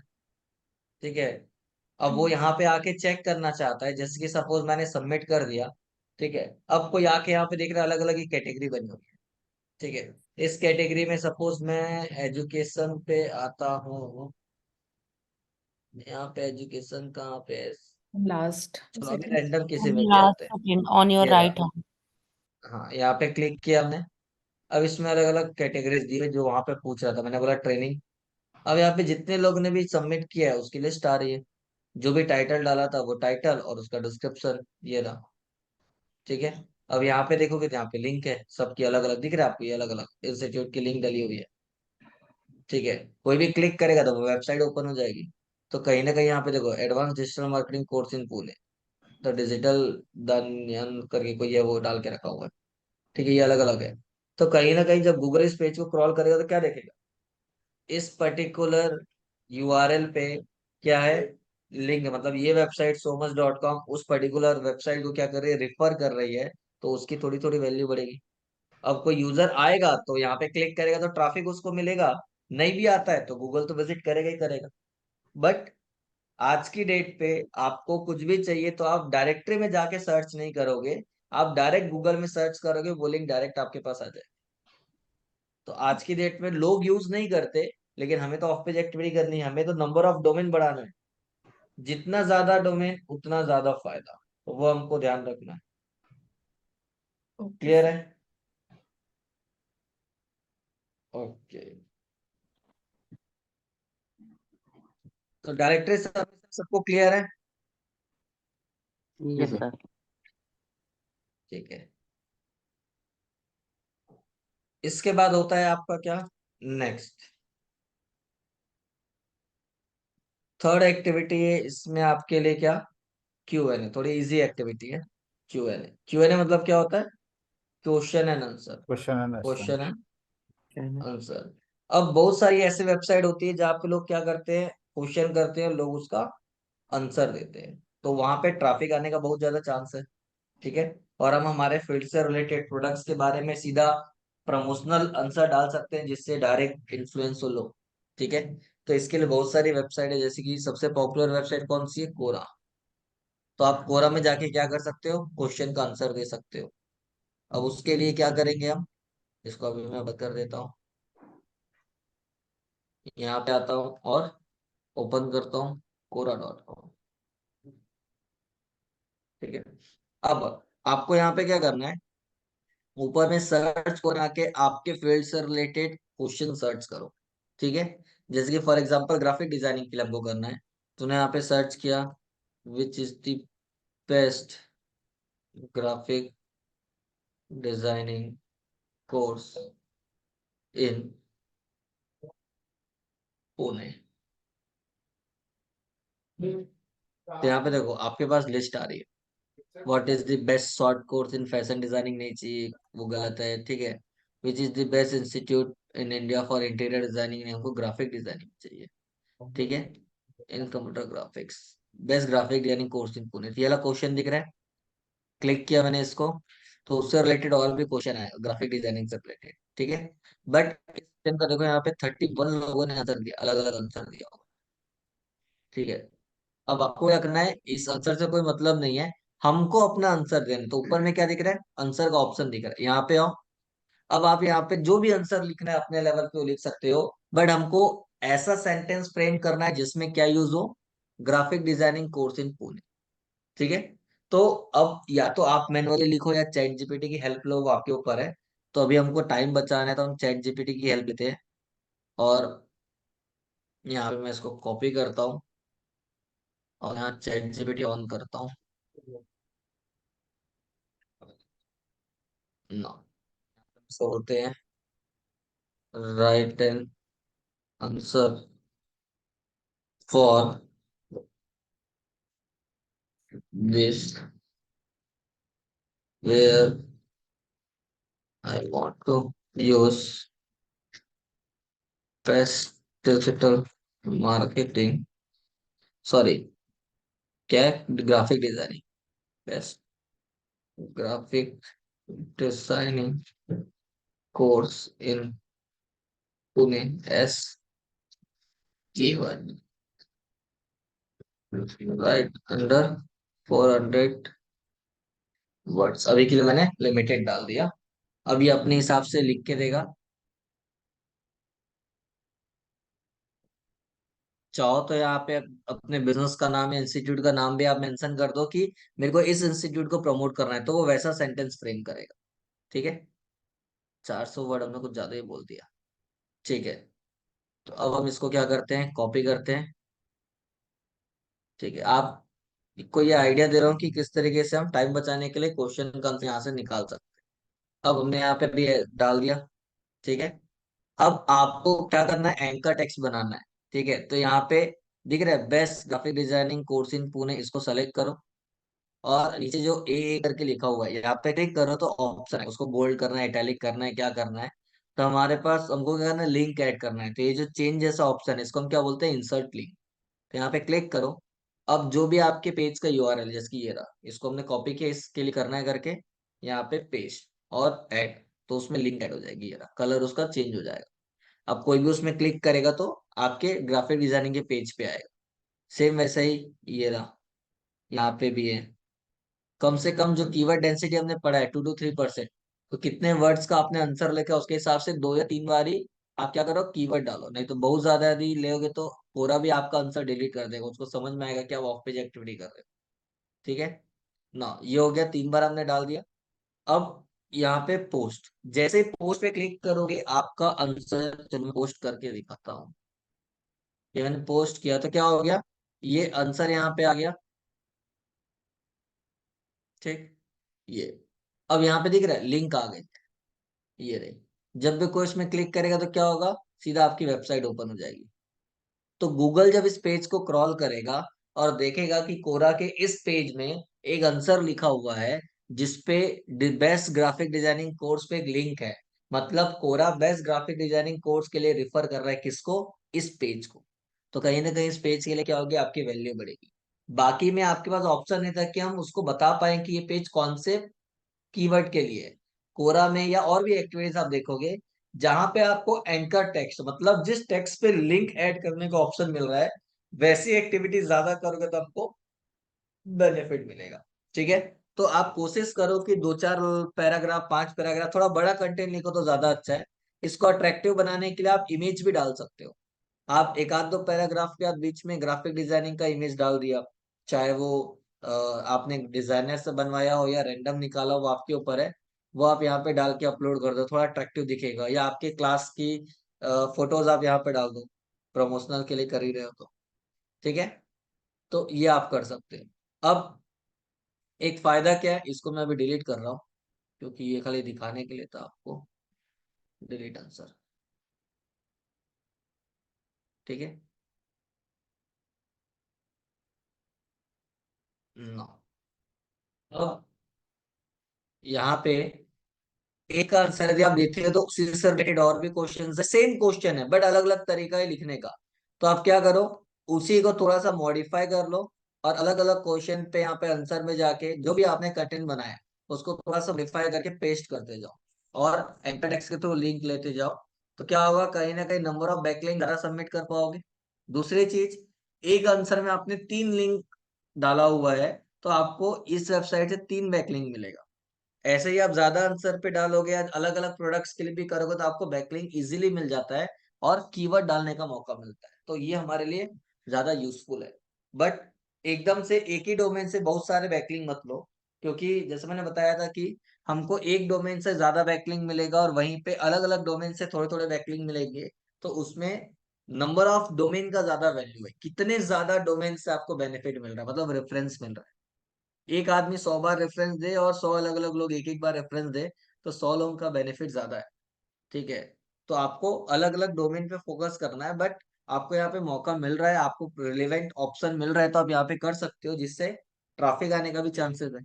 ठीक है? अब वो यहाँ पे आके चेक करना चाहता है, जैसे कि सपोज मैंने सबमिट कर दिया। ठीक है? अब कोई आके यहाँ पे देख रहा है, अलग अलग ही कैटेगरी बनी हुई है। ठीक है? इस कैटेगरी में सपोज मैं एजुकेशन पे आता हूँ, यहाँ पे एजुकेशन कहाँ पे है? लास्ट चलो अभी सेकंड। रैंडम किसी में भी Last आते हैं। second on your ये रहा। right hand. हाँ, यहाँ पे क्लिक किया हमने। अब इसमें अलग अलग कैटेगरीज दी है, जो वहां पे पूछ रहा था, मैंने बोला ट्रेनिंग। अब यहाँ पे जितने लोग ने भी सबमिट किया है उसकी लिस्ट आ रही है, जो भी टाइटल डाला था वो टाइटल और उसका डिस्क्रिप्शन ये रहा। ठीक है? अब यहाँ पे देखोगे तो यहाँ पे लिंक है सबकी अलग अलग, दिख रहा है आपको, ये अलग अलग इंस्टीट्यूट की लिंक डली हुई है। ठीक है, कोई भी क्लिक करेगा तो वो वेबसाइट ओपन हो जाएगी। तो कहीं ना कहीं यहाँ पे देखो advance digital marketing course in Pune, तो डिजिटल दानियन करके कोई है वो डाल के रखा हुआ है। ठीक है, ये अलग अलग है। तो कहीं ना कहीं जब गूगल इस पेज को क्रॉल करेगा तो क्या देखेगा, इस पर्टिकुलर यूआरएल पे क्या है, लिंक, मतलब ये वेबसाइट somas.com उस पर्टिकुलर वेबसाइट को क्या कर रही है, रिफर कर रही है। तो उसकी थोड़ी थोड़ी वैल्यू बढ़ेगी। अब कोई यूजर आएगा तो यहाँ पे क्लिक करेगा तो ट्रैफिक उसको मिलेगा, नहीं भी आता है तो गूगल तो विजिट करेगा ही करेगा। बट आज की डेट पे आपको कुछ भी चाहिए तो आप डायरेक्टरी में जाके सर्च नहीं करोगे, आप डायरेक्ट गूगल में सर्च करोगे, वो लिंक डायरेक्ट आपके पास आ जाए। तो आज की डेट में लोग यूज नहीं करते, लेकिन हमें तो ऑफ पेज एक्टिविटी करनी है, हमें तो नंबर ऑफ डोमेन बढ़ाना है। जितना ज्यादा डोमेन उतना ज्यादा फायदा, तो वो हमको ध्यान रखना है। Okay clear sir. है? ओके। तो डायरेक्टरी सबको क्लियर है? Yes sir. सर। ठीक है। इसके बाद होता है आपका क्या, नेक्स्ट थर्ड एक्टिविटी है इसमें आपके लिए क्या, क्यू एन ए, थोड़ी इजी एक्टिविटी है। क्यू एन ए मतलब क्या होता है, question and answer. Question and answer. Question and answer. अब बहुत सारी ऐसी वेबसाइट होती है जहाँ पे लोग क्या करते हैं, क्वेश्चन करते हैं, लोग उसका आंसर देते हैं, तो वहां पे ट्रैफिक आने का बहुत ज्यादा चांस है। ठीक है, और हम हमारे फील्ड से रिलेटेड प्रोडक्ट्स के बारे में सीधा प्रमोशनल आंसर डाल सकते हैं जिससे डायरेक्ट इन्फ्लुएंस हो लोग। ठीक है, तो इसके लिए बहुत सारी वेबसाइट है, जैसे कि सबसे पॉपुलर वेबसाइट कौन सी है, कोरा। तो आप कोरा में जाके क्या कर सकते हो, क्वेश्चन का आंसर दे सकते हो। अब उसके लिए क्या करेंगे हम, इसको अभी मैं बता कर देता हूँ। यहाँ पे आता हूँ और ओपन करता हूँ कोरा.com। ठीक है, अब आपको यहाँ पे क्या करना है, ऊपर में सर्च को आके आपके फील्ड से रिलेटेड क्वेश्चन सर्च करो। ठीक है, जैसे कि फॉर एग्जांपल ग्राफिक डिजाइनिंग के लिए आपको करना है, तूने यहाँ पे सर्च किया which is the best graphic designing course in Pune. तो यहाँ पे देखो आपके पास लिस्ट आ रही है, what is the best short course in fashion designing नहीं चाहिए, वो गलत है। ठीक है, which is the best institute in India for interior designing, हमको ग्राफिक डिजाइनिंग चाहिए। ठीक है, इन computer graphics, best graphic designing course in Pune, ये वाला क्वेश्चन दिख रहा है। क्लिक किया मैंने इसको, तो उससे रिलेटेड और भी क्वेश्चन आए ग्राफिक डिजाइनिंग से रिलेटेड। ठीक है, बट क्वेश्चन का देखो यहाँ पे 31 लोगों ने आंसर दिया, अलग अलग आंसर दिया होगा। ठीक है, अब आपको क्या करना है, इस आंसर से कोई मतलब नहीं है, हमको अपना आंसर देना। तो ऊपर में क्या दिख रहा है, आंसर का ऑप्शन दिख रहा है, यहाँ पे आओ। अब आप यहाँ पे जो भी आंसर लिखना है अपने लेवल पे वो लिख सकते हो, बट हमको ऐसा सेंटेंस फ्रेम करना है जिसमें क्या यूज हो, graphic designing course in Pune. ठीक है, तो अब या तो आप मैनुअली लिखो या चैट जीपीटी की हेल्प लो, वो आपके ऊपर है। तो अभी हमको टाइम बचाना है तो हम चैट जीपीटी की हेल्प लेते हैं, और यहाँ पे मैं इसको कॉपी करता हूँ और यहाँ चैट जीपीटी ऑन करता हूँ ना। सो होते हैं, right an answer for this where I want to use best digital marketing, sorry क्या, graphic designing, best graphic designing course in Pune as G1 write under 400 words. अभी के लिए मैंने लिमिटेड डाल दिया, अब ये अपने हिसाब से लिख के देगा। चाहो तो यहाँ पे अपने बिजनेस का नाम या इंस्टीट्यूट का नाम भी आप मेंशन कर दो कि मेरे को इस इंस्टीट्यूट को प्रमोट करना है, तो वो वैसा सेंटेंस फ्रेम करेगा। ठीक है, 400 वर्ड हमने कुछ ज्यादा ही बोल दिया। ठीक है, तो अब हम इसको क्या करते हैं, कॉपी करते हैं। ठीक है, आप को ये आइडिया दे रहा हूँ कि किस तरीके से हम टाइम बचाने के लिए क्वेश्चन का आंसर यहाँ से निकाल सकते हैं। अब हमने यहाँ पे भी डाल दिया। ठीक है। अब आपको क्या करना है, एंकर टेक्स्ट बनाना है। ठीक है, तो यहाँ पे दिख रहा है best graphic designing course in Pune, इसको सेलेक्ट करो। और नीचे जो ए करके लिखा हुआ है यहाँ पे क्लिक करो, तो ऑप्शन है, उसको बोल्ड करना है, इटैलिक करना है, क्या करना है। तो हमारे पास हमको क्या करना है, लिंक ऐड करना है। तो ये जो चेंज जैसा ऑप्शन है, इसको हम क्या बोलते हैं, इंसर्ट लिंक। तो यहाँ पे क्लिक करो। अब जो भी आपके पेज का यूआरएल, जैसे कि ये रहा, इसको हमने कॉपी किया, इसके लिए करना है करके यहाँ पे पेस्ट और ऐड, तो उसमें लिंक ऐड हो जाएगी। ये रहा, कलर उसका चेंज हो जाएगा। अब कोई भी उसमें क्लिक करेगा तो आपके ग्राफिक डिजाइनिंग के पेज पे आएगा। सेम वैसा ही ये रहा, यहाँ पे भी है। कम से कम जो कीवर्ड डेंसिटी हमने पढ़ा है 2 to 3%, तो कितने वर्ड्स का आपने आंसर लिखा उसके हिसाब से 2 या 3 बार ही आप क्या करो, कीवर्ड डालो। नहीं तो बहुत ज्यादा यदि लेोगे तो पूरा भी आपका आंसर डिलीट कर देगा, उसको समझ में आएगा कि आप ऑफ पेज एक्टिविटी कर रहे हो। ठीक है ना, ये हो गया, 3 बार हमने डाल दिया। अब यहाँ पे पोस्ट, जैसे ही पोस्ट पे क्लिक करोगे आपका आंसर, चलो मैं पोस्ट करके दिखाता हूँ। ये मैंने पोस्ट किया तो क्या हो गया, ये आंसर यहाँ पे आ गया। ठीक, ये अब यहाँ पे दिख रहा है लिंक आ गई, ये रही। जब भी कोई इसमें क्लिक करेगा तो क्या होगा, सीधा आपकी वेबसाइट ओपन हो जाएगी। तो गूगल जब इस पेज को क्रॉल करेगा और देखेगा कि कोरा के इस पेज में एक आंसर लिखा हुआ है जिसपे बेस्ट ग्राफिक डिजाइनिंग कोर्स पे एक लिंक है, मतलब कोरा बेस्ट ग्राफिक डिजाइनिंग कोर्स के लिए रिफर कर रहा है किसको, इस पेज को। तो कहीं ना कहीं इस पेज के लिए क्या होगी, आपकी वैल्यू बढ़ेगी। बाकी में आपके पास ऑप्शन नहीं था कि हम उसको बता पाए कि ये पेज कौन से कीवर्ड के लिए। कोरा में या और भी एक्टिविटीज आप देखोगे जहां पे आपको एंकर टेक्स्ट, मतलब जिस टेक्स्ट पे लिंक ऐड करने का ऑप्शन मिल रहा है, वैसी एक्टिविटी ज्यादा करोगे तो आपको बेनिफिट मिलेगा। ठीक है, तो आप कोशिश करो कि 2 4 पैराग्राफ, 5 पैराग्राफ, थोड़ा बड़ा कंटेंट लिखो तो ज्यादा अच्छा है। इसको अट्रैक्टिव बनाने के लिए आप इमेज भी डाल सकते हो। आप एक आध 2 पैराग्राफ के बाद बीच में ग्राफिक डिजाइनिंग का इमेज डाल दिया, चाहे वो आपने डिजाइनर से बनवाया हो या रैंडम निकाला हो, वो आपके ऊपर है। वो आप यहाँ पे डाल के अपलोड कर दो, थोड़ा अट्रैक्टिव दिखेगा। या आपके क्लास की फोटोज आप यहाँ पे डाल दो, प्रमोशनल के लिए कर ही रहे हो तो। ठीक है, तो ये आप कर सकते हो। अब एक फायदा क्या है, इसको मैं अभी डिलीट कर रहा हूँ क्योंकि ये खाली दिखाने के लिए था आपको। Delete answer. ठीक है, नो। अब यहाँ पे एक आंसर यदि आप देते हैं तो उसी से रिलेटेड और भी क्वेश्चन है, सेम क्वेश्चन है बट अलग अलग तरीका है लिखने का। तो आप क्या करो, उसी को थोड़ा सा मॉडिफाई कर लो और अलग अलग क्वेश्चन पे यहाँ पे आंसर में जाके जो भी आपने कंटेंट बनाया उसको थोड़ा सा मॉडिफाई करके पेस्ट करते जाओ और एंकर टेक्स्ट के थ्रू लिंक लेते जाओ। तो क्या होगा, कहीं ना कहीं नंबर ऑफ बैकलिंक ज्यादा सबमिट कर पाओगे। दूसरी चीज, एक आंसर में आपने 3 लिंक डाला हुआ है, तो आपको इस वेबसाइट से 3 बैकलिंक मिलेगा। ऐसे ही आप ज्यादा आंसर पे डालोगे या अलग अलग प्रोडक्ट्स के लिए भी करोगे तो आपको बैकलिंक इजीली मिल जाता है और कीवर्ड डालने का मौका मिलता है। तो ये हमारे लिए ज्यादा यूजफुल है। बट एकदम से एक ही डोमेन से बहुत सारे बैकलिंक मत लो, क्योंकि जैसे मैंने बताया था कि हमको एक डोमेन से ज्यादा बैकलिंक मिलेगा और वहीं पे अलग अलग डोमेन से थोड़े थोड़े बैकलिंक मिलेंगे। तो उसमें नंबर ऑफ डोमेन का ज्यादा वैल्यू है, कितने ज्यादा डोमेन से आपको बेनिफिट मिल रहा है, मतलब रेफरेंस मिल रहा है। एक आदमी 100 बार रेफरेंस दे और 100 अलग अलग लोग एक एक बार रेफरेंस दे, तो 100 लोगों का बेनिफिट ज्यादा है। ठीक है, तो आपको अलग अलग डोमेन पे फोकस करना है, बट आपको यहाँ पे मौका मिल रहा है, आपको रिलेवेंट ऑप्शन मिल रहा है, तो आप यहाँ पे कर सकते हो, जिससे ट्रैफिक आने का भी चांसेस है।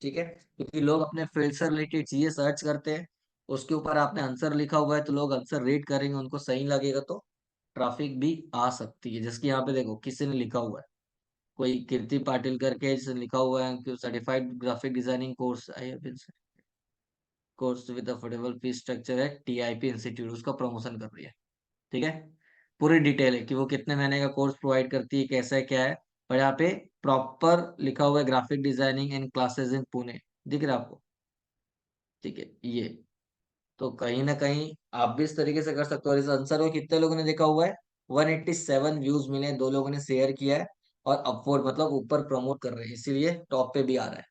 ठीक है, क्योंकि लोग अपने फील्ड से रिलेटेड चीजें सर्च करते हैं, उसके ऊपर आपने आंसर लिखा हुआ है तो लोग आंसर रीड करेंगे, उनको सही लगेगा तो ट्रैफिक भी आ सकती है। जैसे यहाँ पे देखो किसी ने लिखा हुआ है, कोई कीर्ति पाटिल करके जिसने लिखा हुआ है कि certified graphic designing course I have been course with affordable fee structure है टीआईपी इंस्टीट्यूट, उसका प्रमोशन कर रही है। ठीक है, पूरी डिटेल है कि वो कितने महीने का कोर्स प्रोवाइड करती है, कैसा है क्या है। और यहाँ पे प्रॉपर लिखा हुआ है graphic designing and classes in Pune, दिख रहा है आपको। ठीक है, ये तो कहीं ना कहीं आप भी इस तरीके से कर सकते हो। और इस आंसर को कितने लोगों ने देखा हुआ है, 187 व्यूज मिले, 2 लोगों ने शेयर किया है और अपवर्ड मतलब ऊपर प्रमोट कर रहे हैं, इसीलिए टॉप पे भी आ रहा है।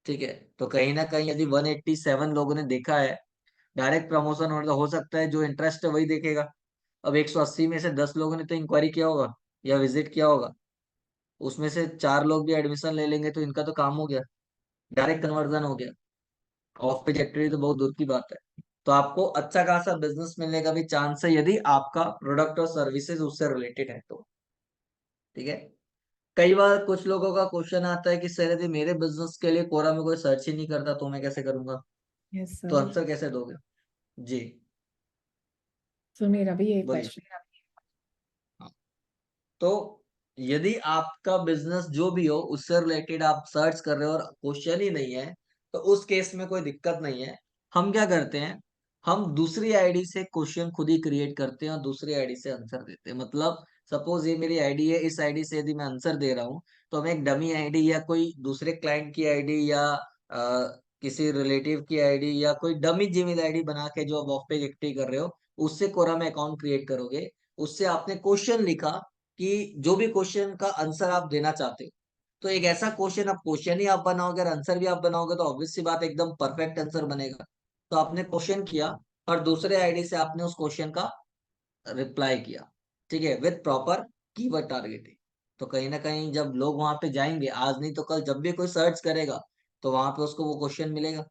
ठीक है, तो कहीं ना कहीं यदि 187 लोगों ने देखा है, डायरेक्ट प्रमोशन हो सकता है, जो इंटरेस्ट है वही देखेगा। अब 180 में से 10 लोगों ने तो इंक्वायरी किया होगा या विजिट किया होगा, उसमें से 4 लोग भी एडमिशन ले लेंगे तो इनका तो काम हो गया, डायरेक्ट कन्वर्जन हो गया। ऑफ पेज एक्टिविटी तो बहुत दूर की बात है। तो आपको अच्छा खासा बिजनेस मिलने का भी चांस है यदि आपका प्रोडक्ट और सर्विसेज उससे रिलेटेड है तो। ठीक है। कई बार कुछ लोगों का क्वेश्चन आता है कि सर यदि मेरे बिजनेस के लिए कोरा में कोई सर्च ही नहीं करता तो मैं कैसे करूंगा, यस तो सर। आंसर कैसे दोगे? जी सर मेरा भी यही बोलिए। क्वेश्चन है। हाँ, तो यदि आपका बिजनेस जो भी हो उससे रिलेटेड आप सर्च कर रहे हो और क्वेश्चन ही नहीं है, तो उस केस में कोई दिक्कत नहीं है। हम क्या करते हैं, हम दूसरी आईडी से क्वेश्चन खुद ही क्रिएट करते हैं और दूसरी आईडी से आंसर देते हैं। मतलब सपोज ये मेरी आईडी है, इस आईडी से यदि मैं आंसर दे रहा हूँ तो हम एक डमी आईडी या कोई दूसरे क्लाइंट की आईडी या किसी रिलेटिव की आईडी या कोई डमी जीमेल आईडी बना के जो आप ऑफ पेज एक्टिव कर रहे हो उससे कोरा में अकाउंट क्रिएट करोगे। उससे आपने क्वेश्चन लिखा कि जो भी क्वेश्चन का आंसर आप देना चाहते हो, तो एक ऐसा क्वेश्चन, आप क्वेश्चन ही आप बनाओगे और आंसर भी आप बनाओगे तो ऑब्वियस सी बात एकदम परफेक्ट आंसर बनेगा। तो आपने क्वेश्चन किया और दूसरे आईडी से आपने उस क्वेश्चन का रिप्लाई किया, ठीक है, विद प्रॉपर कीवर्ड टारगेटिंग। तो कहीं ना कहीं जब लोग वहां पे जाएंगे, आज नहीं तो कल जब भी कोई सर्च करेगा तो वहां पे उसको वो क्वेश्चन मिलेगा।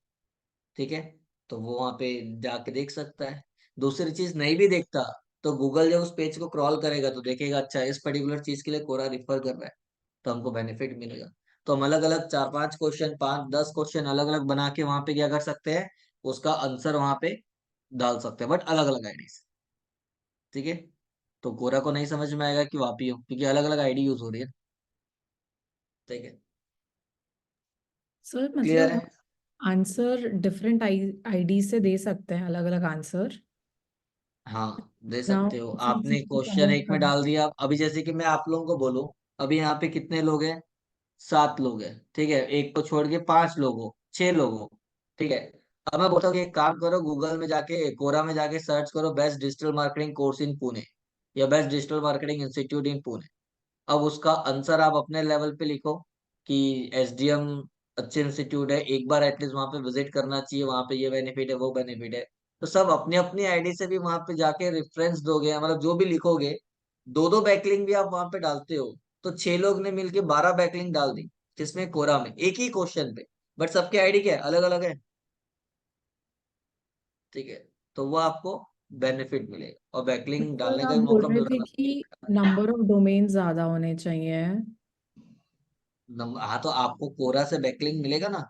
ठीक है। तो वो वहां पे जाके देख सकता है। दूसरी चीज नहीं भी देखता तो गूगल जब उस पेज को क्रॉल करेगा तो देखेगा अच्छा इस पर्टिकुलर चीज के लिए कोरा रिफर कर रहा है, तो हमको बेनिफिट मिलेगा। तो हम अलग अलग 4-5 क्वेश्चन, 5-10 क्वेश्चन अलग अलग बना के वहां पे क्या कर सकते हैं, उसका आंसर वहां पे डाल सकते हैं, बट अलग अलग आईडी से। ठीक है। तो कोरा को नहीं समझ में आएगा कि वो आप ही हो, क्योंकि अलग अलग आईडी यूज हो रही है। ठीक है। सर क्लियर मतलब है? आंसर डिफरेंट आईडी से दे सकते हैं अलग अलग आंसर। हाँ दे ना सकते हो। उसी आपने चीज को क्वेश्चन कमेंट एक में करना। डाल दिया, अभी जैसे कि मैं आप लोगों को बोलूं, अभी यहाँ पे कितने लोग हैं, 7 लोग हैं, ठीक है, एक को छोड़ के 5 लोग हो, 6 लोग हो। ठीक है। अब मैं बोलता हूँ कि एक काम करो, गूगल में जाके, कोरा में जाके सर्च करो best digital marketing course in Pune या best digital marketing institute in Pune. अब उसका आंसर आप अपने लेवल पे लिखो कि एसडीएम अच्छे इंस्टीट्यूट है, एक बार एटलीस्ट वहां पे विजिट करना चाहिए, वहां पे ये बेनिफिट है वो बेनिफिट है। तो सब अपनी अपनी आईडी से भी वहां पे जाके रेफरेंस दोगे, मतलब जो भी लिखोगे, दो दो बैकलिंक भी आप वहां पे डालते हो, तो 6 लोग ने मिलके 12 बैकलिंक डाल दी, जिसमें कोरा में एक ही क्वेश्चन पे, बट सबके आईडी क्या है, अलग अलग है। ठीक है। तो वो आपको बेनिफिट मिलेगा और बैकलिंक सर डालने का आप भी बोल मौका रहे मिल थे रहा कि नंबर ऑफ डोमेन ज्यादा होने चाहिए। था। हाँ तो आपको कोरा से बैकलिंक मिलेगा ना।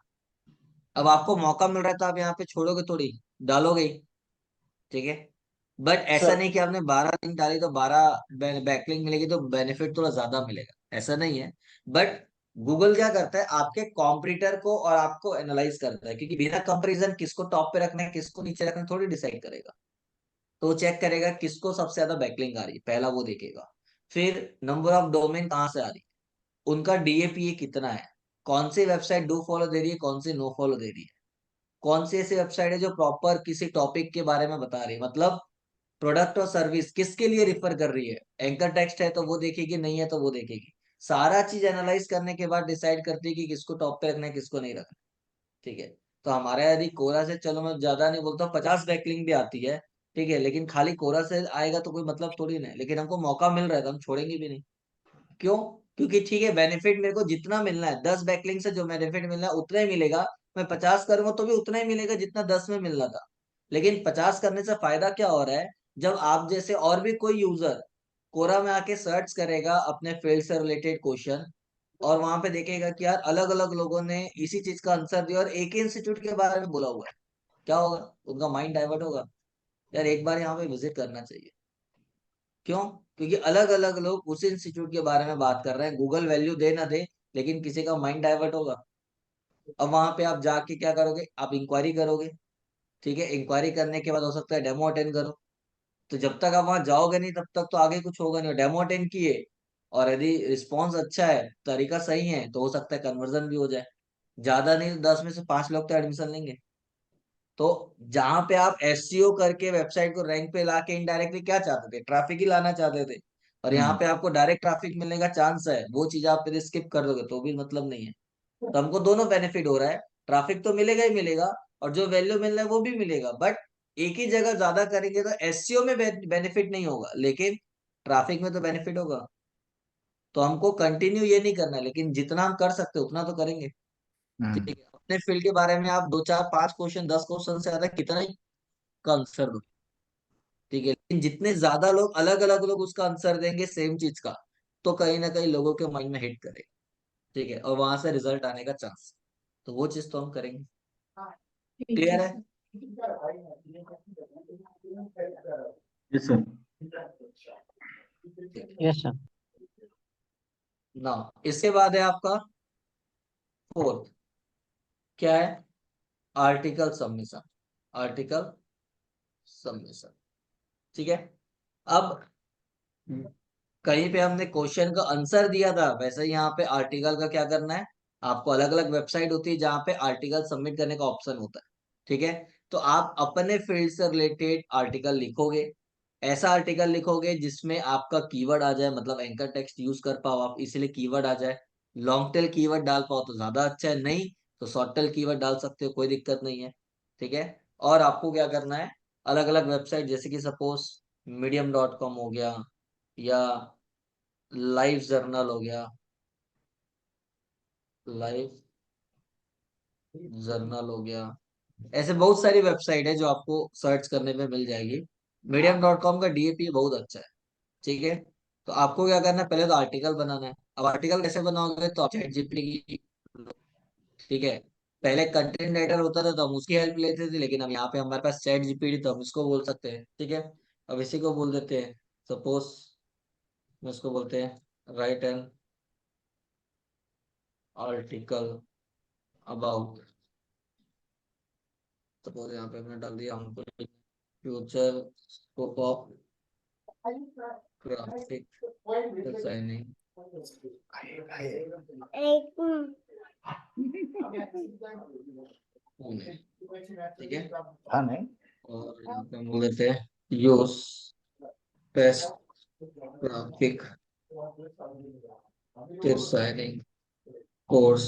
अब आपको मौका मिल रहा है तो आप यहाँ पे छोड़ोगे थोड़ी, डालोगे ही। ठीक है। बट ऐसा सर नहीं कि आपने 12 लिंक डाली तो 12 बैकलिंक मिलेगी तो बेनिफिट थोड़ा ज्यादा मिलेगा, ऐसा नहीं है। बट गूगल क्या करता है, आपके कॉम्पिटिटर को और आपको एनालाइज करता है, क्योंकि बिना कंपैरिजन किसको टॉप पे रखना है किसको नीचे रखना है थोड़ी डिसाइड करेगा। तो वो चेक करेगा किसको सबसे ज्यादा बैकलिंक आ रही है, पहला वो देखेगा। फिर नंबर ऑफ डोमेन कहाँ से आ रही है, उनका डीएपीए कितना है, कौन सी वेबसाइट डू फॉलो दे रही है, कौन सी नो फॉलो दे रही है, कौन सी ऐसी वेबसाइट है जो प्रॉपर किसी टॉपिक के बारे में बता रही है, मतलब प्रोडक्ट और सर्विस किसके लिए रिफर कर रही है, एंकर टेक्स्ट है तो वो देखेगी, नहीं है तो वो देखेगी। सारा चीज एनालाइज करने के बाद डिसाइड करती है कि किसको टॉप पे रखना है किसको नहीं रखना। ठीक है। तो हमारा यदि कोरा से, चलो मैं ज्यादा नहीं बोलता, 50 बैकलिंग भी आती है, ठीक है, लेकिन खाली कोरा से आएगा तो कोई मतलब थोड़ी ना है, लेकिन हमको मौका मिल रहा है तो हम छोड़ेंगे भी नहीं। क्यों? क्योंकि ठीक है, बेनिफिट मेरे को जितना मिलना है 10 बैकलिंग से जो बेनिफिट मिलना है उतना ही मिलेगा। मैं 50 करूंगा तो भी उतना ही मिलेगा जितना 10 में मिलना था। लेकिन 50 करने से फायदा क्या हो रहा है, जब आप जैसे और भी कोई यूजर कोरा में आके सर्च करेगा अपने फील्ड से रिलेटेड क्वेश्चन, और वहां पे देखेगा कि यार अलग अलग लोगों ने इसी चीज का आंसर दिया और एक ही इंस्टीट्यूट के बारे में बोला हुआ है, क्या होगा, उनका माइंड डाइवर्ट होगा, यार एक बार यहाँ पे विजिट करना चाहिए। क्यों? क्योंकि अलग अलग लोग उसी इंस्टीट्यूट के बारे में बात कर रहे हैं, गूगल वैल्यू दे ना दे, लेकिन किसी का माइंड डाइवर्ट होगा। अब वहां पे आप जाके क्या करोगे, आप इंक्वायरी करोगे। ठीक है। इंक्वायरी करने के बाद हो सकता है डेमो अटेंड करो। तो जब तक आप वहां जाओगे नहीं तब तक तो आगे कुछ होगा नहीं। डेमो अटेंड किए और यदि रिस्पॉन्स अच्छा है, तरीका सही है, तो हो सकता है कन्वर्जन भी हो जाए। ज्यादा नहीं तो 10 में से 5 लोग तो एडमिशन लेंगे। तो जहां पे आप एससीओ करके वेबसाइट को रैंक पे लाके इनडायरेक्टली क्या चाहते थे, ट्रैफिक ही लाना चाहते थे, और यहाँ पे आपको डायरेक्ट ट्रैफिक मिलने का चांस है, वो चीज आप यदि स्किप कर दोगे तो भी मतलब नहीं है। तो हमको दोनों बेनिफिट हो रहा है, ट्रैफिक तो मिलेगा ही मिलेगा और जो वैल्यू मिल रहा है वो भी मिलेगा, बट एक ही जगह ज्यादा करेंगे तो एससीओ में बेनिफिट नहीं होगा, लेकिन ट्रैफिक में तो बेनिफिट होगा। तो हमको कंटिन्यू ये नहीं करना है, लेकिन जितना हम कर सकते हैं उतना तो करेंगे। ठीक है, अपने फील्ड के बारे में आप 2 4 5 क्वेश्चन 10 क्वेश्चन से ज्यादा कितना ही का आंसर दो। ठीक है, लेकिन जितने ज्यादा लोग अलग अलग लोग उसका आंसर देंगे सेम चीज का, तो कहीं ना कहीं लोगों के माइंड में हिट करेगा। ठीक है, और वहां से रिजल्ट आने का चांस, तो वो चीज तो हम करेंगे। ठीक है क्लियर है? सर। Yes sir. ठीक है यस सर। ना, इसके बाद है आपका फोर्थ, क्या है? Article submission. Article submission. ठीक है, अब कहीं पे हमने क्वेश्चन का आंसर दिया था, वैसे ही यहाँ पे आर्टिकल का क्या करना है, आपको अलग अलग वेबसाइट होती है जहाँ पे आर्टिकल सबमिट करने का ऑप्शन होता है। ठीक है, तो आप अपने फील्ड से रिलेटेड आर्टिकल लिखोगे। ऐसा आर्टिकल लिखोगे जिसमें आपका कीवर्ड आ जाए, मतलब एंकर टेक्स्ट यूज कर पाओ आप, इसलिए कीवर्ड आ जाए। लॉन्ग टेल कीवर्ड डाल पाओ तो ज्यादा अच्छा है, नहीं तो शॉर्ट टेल कीवर्ड डाल सकते हो, कोई दिक्कत नहीं है। ठीक है, और आपको क्या करना है, अलग अलग वेबसाइट जैसे कि सपोज medium.com हो गया, या लाइव जर्नल हो गया, लाइव जर्नल हो गया, ऐसे बहुत सारी वेबसाइट है जो आपको सर्च करने में मिल जाएगी। medium.com का डीएपी बहुत अच्छा है। ठीक है, तो आपको क्या करना है, पहले तो आर्टिकल बनाना है। अब आर्टिकल कैसे बनाओगे, तो आप चैट जीपीटी की, ठीक है, पहले कंटेंट राइटर होता था तो हम उसकी हेल्प लेते थे, लेकिन अब यहाँ पे हमारे पास चैट जीपीटी, तो हम इसको बोल सकते हैं। ठीक है, अब इसी को बोल देते हैं, सपोज में इसको बोलते हैं right an article about, suppose यहाँ पे हमने डाल दिया हमको future scope of graphic designing Pune. ठीक है, हाँ नहीं और यहाँ पे हम बोल देते हैं use best graphic designing course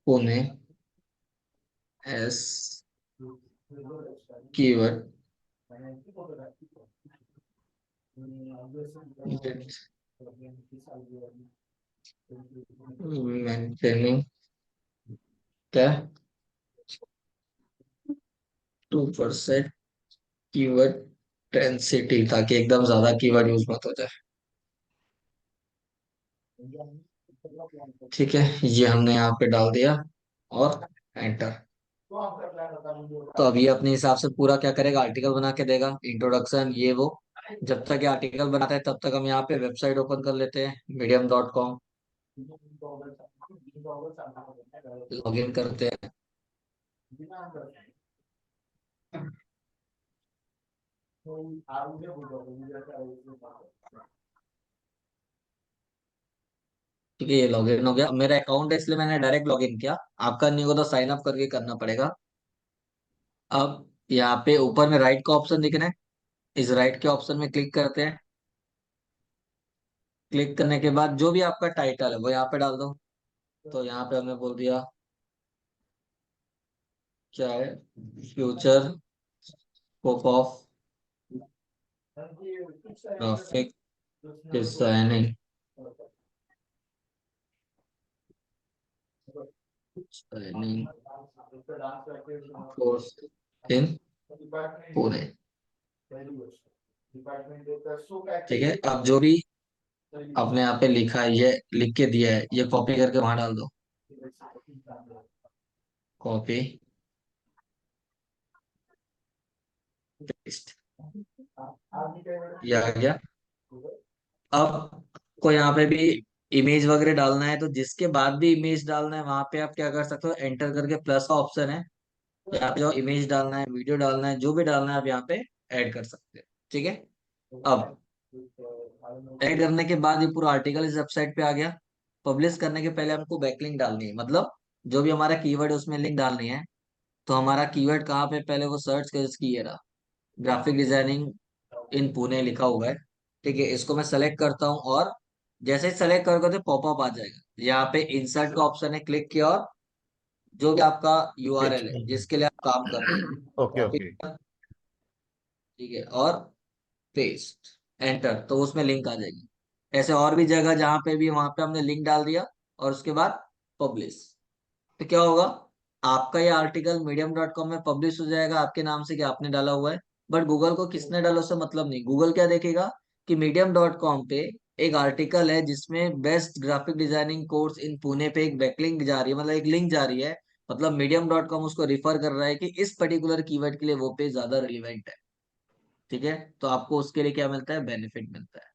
Pune S keyword maintaining क्या 2% कीवर्ड डेंसिटी, ताकि एकदम ज्यादा कीवर्ड यूज मत हो जाए। ठीक है, ये हमने यहाँ पे डाल दिया और एंटर। तो अब ये अपने हिसाब से पूरा क्या करेगा, आर्टिकल बना के देगा, इंट्रोडक्शन ये वो। जब तक ये आर्टिकल बनाता है तब तक हम यहाँ पे वेबसाइट ओपन कर लेते हैं, medium.com, लॉगिन करते हैं। ठीक है, ये लॉगिन हो गया, मेरा अकाउंट है इसलिए मैंने डायरेक्ट लॉगिन किया। आपका नहीं होगा तो साइन अप करके करना पड़ेगा। अब यहाँ पे ऊपर में राइट का ऑप्शन दिख रहा है, इस राइट के ऑप्शन में क्लिक करते हैं। क्लिक करने के बाद जो भी आपका टाइटल है वो यहाँ पे डाल दो। तो यहाँ पे हमने बोल दिया क्या है, future scope of graphic designing designing course in Pune. ठीक है, अब जो भी आपने यहाँ पे लिखा है, ये लिख के दिया है, ये कॉपी करके वहां डाल दो। कॉपी पेस्ट, ये आ गया। अब को यहाँ पे भी इमेज वगैरह डालना है, तो जिसके बाद भी इमेज डालना है वहां पे आप क्या कर सकते हो, एंटर करके प्लस का ऑप्शन है, यहाँ पे जो इमेज डालना है, वीडियो डालना है, जो भी डालना है आप यहाँ पे ऐड कर सकते हो। ठीक है, अब ऐड करने के बाद ये पूरा आर्टिकल इस वेबसाइट पे आ गया। पब्लिश करने के पहले हमको बैकलिंक डालनी है, मतलब जो भी हमारा कीवर्ड है उसमें लिंक डालनी है। तो हमारा कीवर्ड कहाँ पे, पहले वो सर्च कर, इसकी ये रहा, ग्राफिक डिजाइनिंग इन पुणे लिखा हुआ है। ठीक है, इसको मैं सेलेक्ट करता हूँ, और जैसे ही सेलेक्ट करोगे तो पॉपअप आ जाएगा, यहाँ पे इंसर्ट का ऑप्शन है, क्लिक किया और जो भी आपका यूआरएल है जिसके लिए आप काम कर रहे हो ओके कॉपी ओके किया, ठीक है, और पेस्ट, एंटर, तो उसमें लिंक आ जाएगी। ऐसे और भी जगह जहां पे भी, वहां पे हमने लिंक डाल दिया और उसके बाद पब्लिश, तो क्या होगा, आपका ये आर्टिकल medium.com में पब्लिश हो जाएगा आपके नाम से कि आपने डाला हुआ है। बट गूगल को किसने डाला उससे मतलब नहीं। गूगल क्या देखेगा कि medium.com पे एक आर्टिकल है जिसमें best graphic designing course in Pune पे एक बैकलिंक जा रही है, मतलब एक लिंक जा रही है, मतलब medium.com उसको रिफर कर रहा है कि इस पर्टिकुलर कीवर्ड के लिए वो पेज ज्यादा रिलेवेंट है। ठीक है, तो आपको उसके लिए क्या मिलता है, बेनिफिट मिलता है।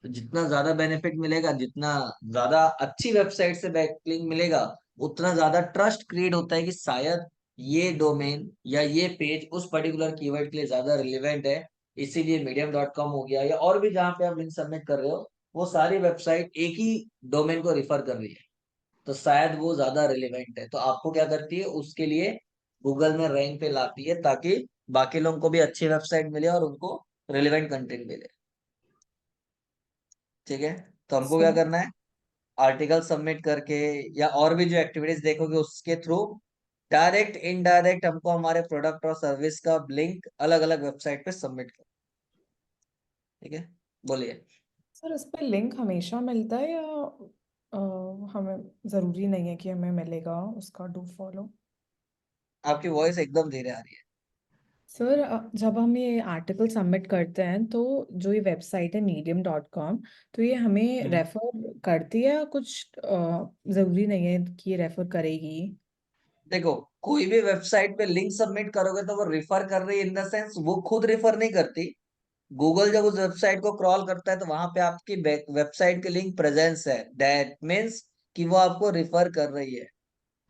तो जितना ज्यादा बेनिफिट मिलेगा, जितना ज्यादा अच्छी वेबसाइट से बैकलिंक मिलेगा, उतना ज्यादा ट्रस्ट क्रिएट होता है कि शायद ये डोमेन या ये पेज उस पर्टिकुलर कीवर्ड के लिए ज्यादा रिलेवेंट है। इसीलिए medium.com हो गया या और भी जहां पे आप लिंक सबमिट कर रहे हो, वो सारी वेबसाइट एक ही डोमेन को रिफर कर रही है, तो शायद वो ज्यादा रिलेवेंट है। तो आपको क्या करती है, उसके लिए गूगल में रैंक पे लाती है, ताकि बाकी लोगों को भी अच्छी वेबसाइट मिले और उनको रिलेवेंट कंटेंट मिले। ठीक है, तो हमको क्या सो करना है, आर्टिकल सबमिट करके या और भी जो एक्टिविटीज देखोगे उसके थ्रू डायरेक्ट इनडायरेक्ट हमको हमारे प्रोडक्ट और सर्विस का लिंक अलग अलग वेबसाइट पे सबमिट कर। ठीक है, बोलिए। सर उस पर लिंक हमेशा मिलता है या हमें ज़रूरी नहीं है कि हमें मिलेगा उसका डू फॉलो? आपकी वॉइस एकदम धीरे आ रही है। सर जब हम ये आर्टिकल सबमिट करते हैं तो जो ये वेबसाइट है medium.com, तो ये हमें हम्म। रेफर करती है या कुछ ज़रूरी नहीं है कि ये रेफर करेगी? देखो, कोई भी वेबसाइट पे लिंक सबमिट करोगे तो वो रिफर कर रही है, इन द सेंस वो खुद रिफर नहीं करती। गूगल जब उस वेबसाइट को क्रॉल करता है तो वहां पे आपकी वेबसाइट की लिंक प्रेजेंस है, दैट मीन्स कि वो आपको रिफर कर रही है।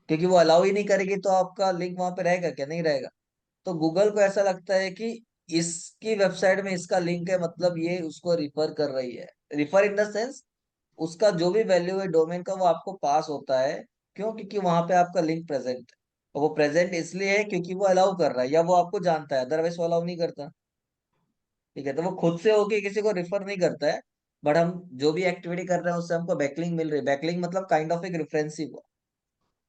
क्योंकि वो अलाउ ही नहीं करेगी तो आपका लिंक वहां पे रहेगा क्या, नहीं रहेगा। तो गूगल को ऐसा लगता है कि इसकी वेबसाइट में इसका लिंक है, मतलब ये उसको रिफर कर रही है। रिफर इन द सेंस उसका जो भी वैल्यू है डोमेन का वो आपको पास होता है। क्यों, क्योंकि वहां पे आपका लिंक प्रेजेंट है। और वो प्रेजेंट इसलिए है क्योंकि वो अलाउ कर रहा है या वो आपको जानता है, अदरवाइज वो अलाउ नहीं करता। ठीक है, तो वो खुद से होके किसी को रिफर नहीं करता है। बट हम जो भी एक्टिविटी कर रहे हैं उससे हमको बैकलिंक मिल रही है। बैकलिंक मतलब काइंड ऑफ एक रेफरेंस ही हुआ।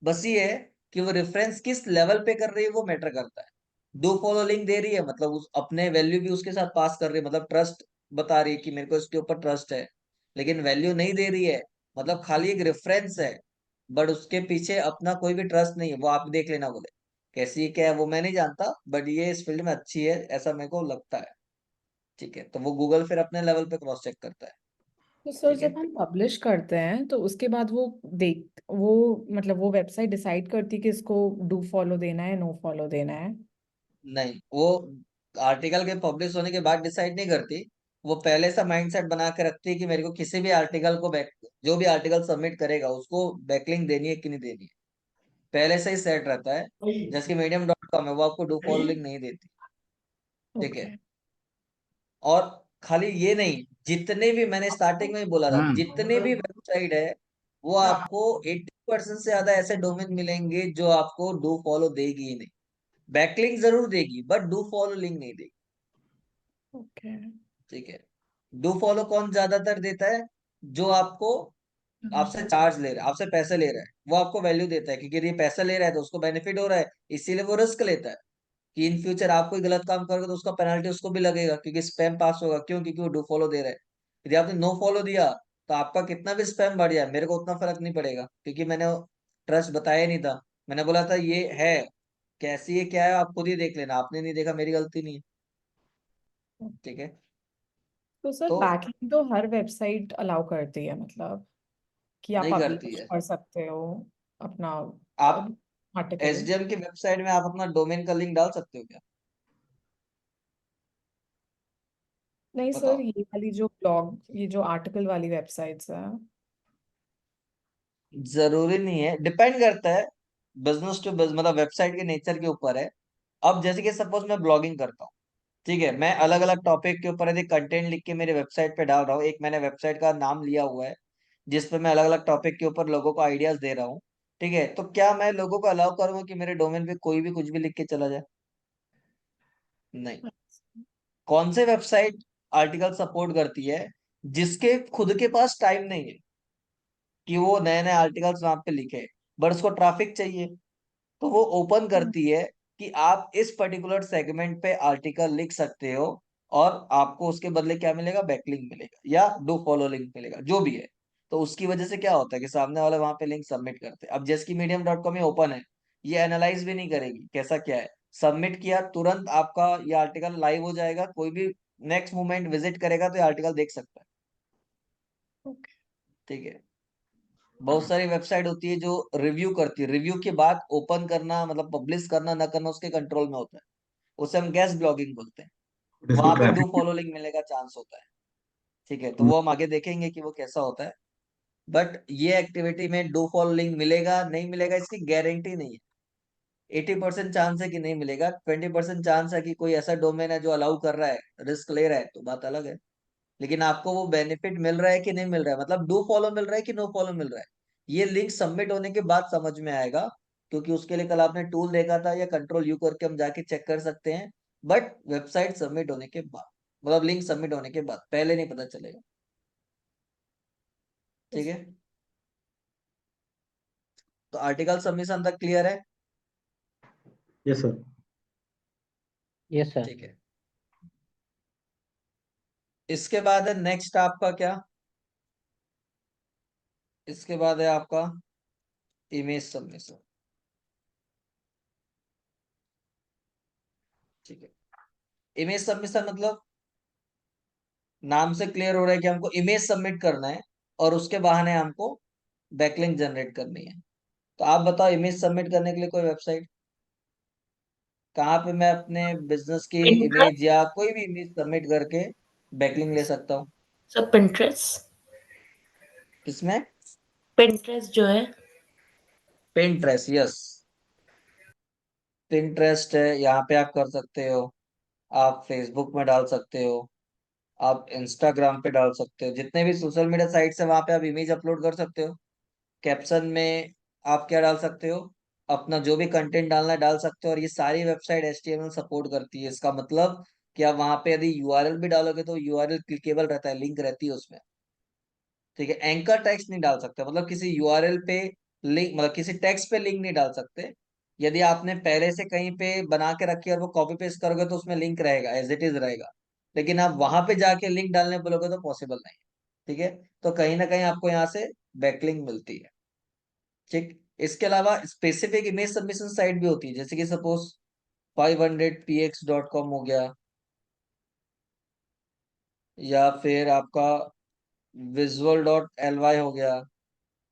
बस ये है कि वो रेफरेंस किस लेवल पे कर रही है वो मैटर करता है। डू फॉलो लिंक दे रही है मतलब उस अपने वैल्यू भी उसके साथ पास कर रही है, मतलब ट्रस्ट बता रही है कि मेरे को इसके ऊपर ट्रस्ट है। लेकिन वैल्यू नहीं दे रही है, मतलब खाली एक रेफरेंस है, बट उसके पीछे अपना कोई भी ट्रस्ट नहीं है। वो आप देख लेना, बोले कैसी है क्या है वो मैं नहीं जानता, बट ये इस फील्ड में अच्छी है ऐसा मेरे को लगता है। ठीक है, तो वो गूगल फिर अपने लेवल पे क्रॉस चेक करता है। तो सर ठीक है, जब हम पब्लिश करते हैं तो उसके बाद वो मतलब वो वेबसाइट डिसाइड करती है कि इसको डू फॉलो देना है, नो फॉलो देना है? नहीं, वो आर्टिकल के पब्लिश होने के बाद डिसाइड नहीं करती। वो पहले से माइंडसेट बना के रखती है कि मेरे को किसी भी आर्टिकल को बैक, जो भी आर्टिकल सबमिट करेगा उसको बैकलिंक देनी है कि नहीं देनी है, पहले से ही सेट रहता है। जैसे कि medium.com है, वो आपको डू फॉलो लिंक नहीं देती। ठीक है, ओके। और खाली ये नहीं, जितने भी मैंने स्टार्टिंग में ही बोला था, जितने भी वेबसाइट है वो आपको 80% से ज्यादा ऐसे डोमेन मिलेंगे जो आपको डू फॉलो देगी ही नहीं। बैकलिंक जरूर देगी बट डू फॉलो लिंक नहीं देगी। ओके। ठीक है, डू फॉलो कौन ज्यादातर देता है, जो आपको आपसे चार्ज ले रहा है, आपसे पैसे ले रहा है, वो आपको वैल्यू देता है क्योंकि ये पैसा ले रहा है तो उसको बेनिफिट हो रहा है, इसीलिए वो रिस्क लेता है कि इन फ्यूचर आप कोई गलत काम करोगे तो उसका पेनल्टी उसको भी लगेगा क्योंकि स्पैम पास होगा। क्यों, क्योंकि वो डू फॉलो दे रहा है। यदि आपने नो फॉलो दिया तो आपका कितना भी स्पैम बढ़ जाए मेरे को उतना फर्क नहीं पड़ेगा, क्योंकि मैंने ट्रस्ट बताया ही नहीं था। मैंने बोला था ये है, कैसी है क्या है आप खुद ही देख लेना, आपने नहीं देखा मेरी गलती नहीं है। ठीक है, तो सर तो बैकलिंक तो हर वेबसाइट अलाउ करती है, मतलब कि आप नहीं करती पब्लिश है। कर सकते हो अपना आप आर्टिकल? एसडीएम की वेबसाइट में आप अपना डोमेन का लिंक डाल सकते हो क्या, नहीं सर, बताओ। ये वाली जो ब्लॉग, ये जो आर्टिकल वाली वेबसाइट्स है। जरूरी नहीं है, डिपेंड करता है बिजनेस टू बिजनेस, मतलब वेबसाइट के नेचर के ऊपर है। अब जैसे कि सपोज मैं ब्लॉगिंग करता हूँ, ठीक है, मैं अलग अलग टॉपिक के ऊपर यदि कंटेंट लिख के मेरे वेबसाइट पे डाल रहा हूँ, एक मैंने वेबसाइट का नाम लिया हुआ है जिसपे मैं अलग अलग टॉपिक के ऊपर लोगों को आइडियाज दे रहा हूँ। ठीक है, तो क्या मैं लोगों को अलाउ करूंगा कि मेरे डोमेन पे कोई भी कुछ भी लिख के चला जाए, नहीं। कौन से वेबसाइट आर्टिकल सपोर्ट करती है, जिसके खुद के पास टाइम नहीं है कि वो नए नए आर्टिकल्स वहां पे लिखे, बट उसको ट्रैफिक चाहिए, तो वो ओपन करती है कि आप इस पर्टिकुलर सेगमेंट पे आर्टिकल लिख सकते हो और आपको उसके बदले क्या मिलेगा, बैकलिंक मिलेगा या डू फॉलो लिंक मिलेगा, जो भी है। तो उसकी वजह से क्या होता है कि सामने वाले वहां पे लिंक सबमिट करते हैं। अब जैसे कि medium.com ये ओपन है, ये एनालाइज भी नहीं करेगी कैसा क्या है, सबमिट किया तुरंत आपका ये आर्टिकल लाइव हो जाएगा, कोई भी नेक्स्ट मोमेंट विजिट करेगा तो ये आर्टिकल देख सकता है। ठीक है। बहुत सारी वेबसाइट होती है जो रिव्यू करती है, रिव्यू के बाद ओपन करना मतलब पब्लिश करना ना करना उसके कंट्रोल में होता है, उसे हम गेस्ट ब्लॉगिंग बोलते हैं। इसको वहां पे डू ट्रैफिक फॉलो लिंक मिलने का चांस होता है। ठीक है, तो वो हम आगे देखेंगे कि वो कैसा होता है। बट ये एक्टिविटी में डू फॉलो लिंक मिलेगा नहीं मिलेगा इसकी गारंटी नहीं है। 80% चांस है कि नहीं मिलेगा, 20% चांस है कि कोई ऐसा डोमेन है जो अलाउ कर रहा है, रिस्क ले रहा है, तो बात अलग है। लेकिन आपको वो बेनिफिट मिल रहा है कि नहीं मिल रहा है, मतलब डू फॉलो मिल रहा है कि नो फॉलो मिल रहा है, ये लिंक सबमिट होने के बाद समझ में आएगा। क्योंकि उसके लिए कल आपने टूल देखा था, या कंट्रोल यू करके हम जाके चेक कर सकते हैं। बट वेबसाइट सबमिट होने के बाद, मतलब लिंक सबमिट होने के बाद, पहले नहीं पता चलेगा। ठीक है, तो आर्टिकल सबमिशन तक क्लियर है। Yes sir. Yes sir. ठीक है, इसके बाद है नेक्स्ट आपका क्या, इसके बाद है आपका इमेज सबमिशन। ठीक है, इमेज सबमिशन मतलब नाम से क्लियर हो रहा है कि हमको इमेज सबमिट करना है और उसके बहाने हमको बैकलिंक जनरेट करनी है। तो आप बताओ, इमेज सबमिट करने के लिए कोई वेबसाइट कहाँ पे मैं अपने बिजनेस की Pinterest, इमेज या कोई भी इमेज सबमिट करके बैकलिंक ले सकता हूँ? सब Pinterest, किसमें? Pinterest जो है। पिंटरेस्ट, यस, पिंटरेस्ट है, यहाँ पे आप कर सकते हो। आप फेसबुक में डाल सकते हो, आप इंस्टाग्राम पे डाल सकते हो, जितने भी सोशल मीडिया साइट्स है वहां पे आप इमेज अपलोड कर सकते हो। कैप्शन में आप क्या डाल सकते हो, अपना जो भी कंटेंट डालना है डाल सकते हो। और ये सारी वेबसाइट HTML सपोर्ट करती है, इसका मतलब कि आप वहां पे यदि यूआरएल भी डालोगे तो यूआरएल क्लिकेबल रहता है, लिंक रहती है उसमें। ठीक है, एंकर टेक्स्ट नहीं डाल सकते, मतलब किसी यूआरएल पे लिंक, मतलब किसी टेक्स्ट पे लिंक नहीं डाल सकते। यदि आपने पहले से कहीं पे बना के रखी और वो कॉपी पेस्ट करोगे तो उसमें लिंक रहेगा, एज इट इज रहेगा। लेकिन आप वहां पे जाके लिंक डालने बोलोगे तो पॉसिबल नहीं है। ठीक है, तो कहीं ना कहीं आपको यहाँ से बैकलिंक मिलती है। ठीक, इसके अलावा स्पेसिफिक इमेज सबमिशन साइट भी होती है, जैसे कि सपोज 500px.com हो गया, या फिर आपका visual.ly हो गया।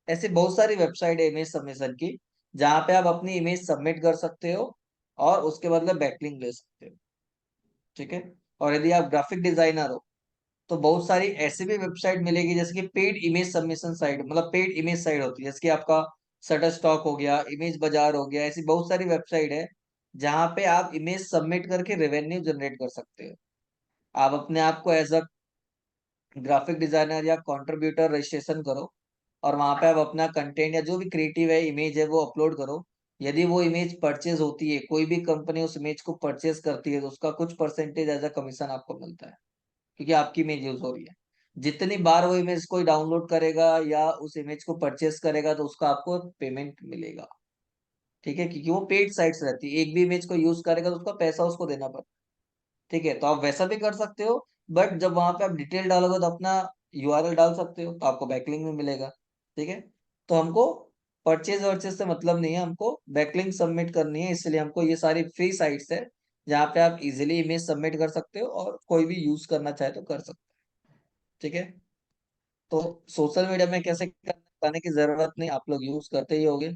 ऐसी बहुत सारी वेबसाइट है इमेज सबमिशन की, जहां पे आप अपनी इमेज सबमिट कर सकते हो और उसके बदले बैकलिंक ले सकते हो। ठीक है, और यदि आप ग्राफिक डिजाइनर हो तो बहुत सारी ऐसी भी वेबसाइट मिलेगी, जैसे कि पेड इमेज सबमिशन साइट, मतलब पेड इमेज साइट होती है, जैसे कि आपका शटर स्टॉक हो गया, इमेज बाजार हो गया। ऐसी बहुत सारी वेबसाइट है जहां पे आप इमेज सबमिट करके रेवेन्यू जनरेट कर सकते हो। आप अपने आप को एज अ ग्राफिक डिजाइनर या कंट्रीब्यूटर रजिस्ट्रेशन करो, और वहां पे आप अपना कंटेंट या जो भी क्रिएटिव है इमेज है वो अपलोड करो। यदि वो इमेज परचेज होती है, कोई भी कंपनी उस इमेज को परचेज करती है, तो उसका कुछ परसेंटेज एज अ कमीशन आपको मिलता है, क्योंकि आपकी इमेज यूज हो रही है। जितनी बार वो इमेज कोई डाउनलोड करेगा या उस इमेज को परचेस करेगा तो उसका आपको पेमेंट मिलेगा। ठीक है, क्योंकि वो पेड साइट्स रहती है, एक भी इमेज को यूज करेगा तो उसका पैसा उसको देना पड़ता है। ठीक है, तो आप वैसा भी कर सकते हो। बट जब वहां पे आप डिटेल डालोगे तो अपना यूआरएल डाल सकते हो, तो आपको बैकलिंक में मिलेगा। ठीक है, तो हमको परचेज वर्चेज से मतलब नहीं है, हमको बैकलिंक सबमिट करनी है, इसलिए हमको ये सारी फ्री साइट्स है जहाँ पे आप इजिली इमेज सबमिट कर सकते हो और कोई भी यूज करना चाहे तो कर सकते हो। ठीक है, तो सोशल मीडिया में कैसे करना बताने की जरूरत नहीं, आप लोग यूज करते ही होगे।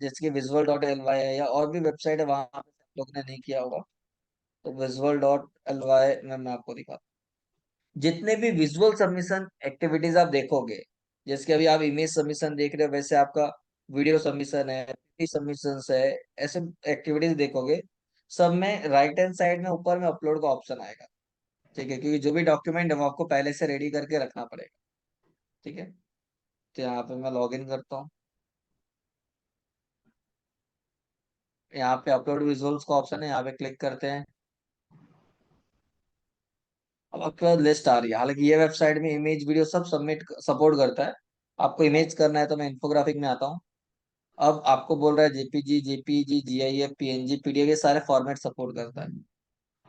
जैसे कि visual.ly है या और भी वेबसाइट है, वहां पे आप लोग ने नहीं किया होगा। तो visual.ly में मैं आपको दिखाता हूँ। जितने भी विजुअल सबमिशन एक्टिविटीज आप देखोगे, जैसे कि अभी आप इमेज सबमिशन देख रहे हो, वैसे आपका वीडियो सबमिशन है, सबमिशन है, ऐसे एक्टिविटीज देखोगे, सब में राइट हैंड साइड में ऊपर में अपलोड का ऑप्शन आएगा। ठीक है, क्योंकि जो भी डॉक्यूमेंट है वो आपको पहले से रेडी करके रखना पड़ेगा। ठीक है, तो यहाँ पे मैं लॉग इन करता हूँ, यहाँ पे अपलोड विजुअल्स का ऑप्शन है, यहाँ पे क्लिक करते हैं। अब आपके पास लिस्ट आ रही है, हालांकि ये वेबसाइट में इमेज वीडियो सब सबमिट सपोर्ट करता है। आपको इमेज करना है तो मैं इन्फोग्राफिक में आता हूँ। अब आपको बोल रहा है JPG, JPG, GIF, PNG, PDF, ये सारे फॉर्मेट सपोर्ट करता है।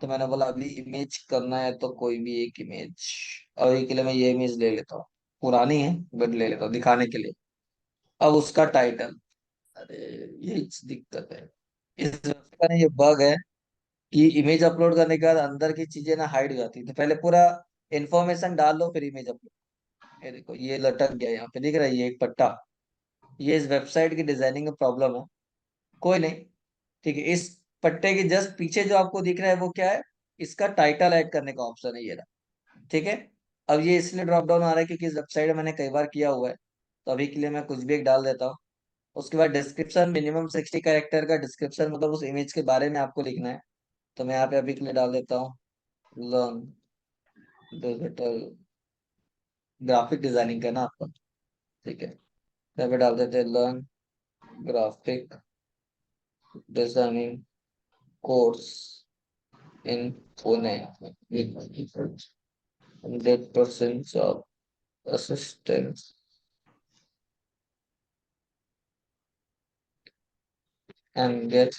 तो मैंने बोला अभी इमेज करना है तो कोई भी एक इमेज, अभी के लिए मैं ये इमेज ले लेता हूँ, पुरानी है बट ले लेता हूँ दिखाने के लिए। अब उसका टाइटल, अरे यही दिक्कत है इस website का, ये बग है कि इमेज अपलोड करने के बाद अंदर की चीजें ना हाइड हो जाती है। तो पहले पूरा इन्फॉर्मेशन डाल लो फिर इमेज अपलोड। ये देखो ये लटक गया, यहाँ पे दिख रहा है ये एक पट्टा, ये इस वेबसाइट की डिजाइनिंग में प्रॉब्लम है। कोई नहीं, ठीक है। इस पट्टे के जस्ट पीछे जो आपको दिख रहा है वो क्या है, इसका टाइटल ऐड करने का ऑप्शन है, ये रहा। ठीक है। अब ये इसलिए ड्रॉप डाउन आ रहा है क्योंकि इस वेबसाइट में मैंने कई बार किया हुआ है, तो अभी के लिए मैं कुछ भी एक डाल देता हूँ। उसके बाद डिस्क्रिप्शन मिनिमम 60 कैरेक्टर का डिस्क्रिप्शन, मतलब उस इमेज के बारे में आपको लिखना है। तो मैं यहाँ पे अभी के लिए डाल देता हूँ लर्न डिजिटल ग्राफिक डिजाइनिंग का ना आपका, ठीक है। यहाँ पे डाल देते हैं learn graphic designing course in Pune, 100% job assistance and get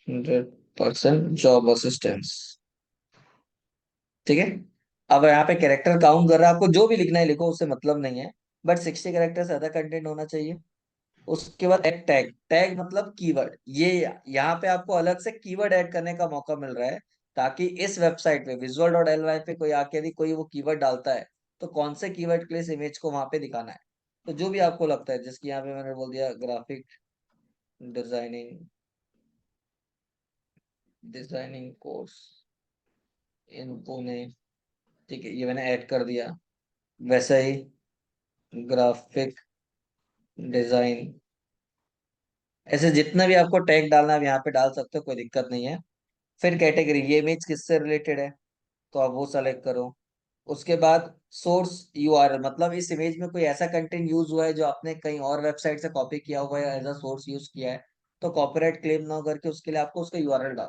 100% job assistance। ठीक है। अब यहाँ पे कैरेक्टर काउंट कर रहा है, आपको जो भी लिखना है लिखो, उससे मतलब नहीं है, बट 60 कैरेक्टर से ज्यादा कंटेंट होना चाहिए। उसके बाद ऐड टैग, टैग मतलब कीवर्ड, ये यहाँ पे आपको अलग से कीवर्ड ऐड करने का मौका मिल रहा है, ताकि इस वेबसाइट पे visual.ly पे कोई आके यदि कोई वो कीवर्ड डालता है तो कौन से कीवर्ड के लिए इस इमेज को वहां पे दिखाना है। तो जो भी आपको लगता है, जिसकी यहाँ पे मैंने बोल दिया graphic designing, designing course in Pune, ठीक है, ये मैंने ऐड कर दिया। वैसे ही ग्राफिक डिजाइन, ऐसे जितना भी आपको टैग डालना है आप यहाँ पे डाल सकते हो, कोई दिक्कत नहीं है। फिर कैटेगरी, ये इमेज किससे रिलेटेड है तो आप वो सेलेक्ट करो। उसके बाद सोर्स यूआरएल, मतलब इस इमेज में कोई ऐसा कंटेंट यूज हुआ है जो आपने कहीं और वेबसाइट से कॉपी किया हुआ है या एज अ सोर्स यूज किया है, तो कॉपीराइट क्लेम ना करके उसके लिए आपको उसका यूआरएल डाल।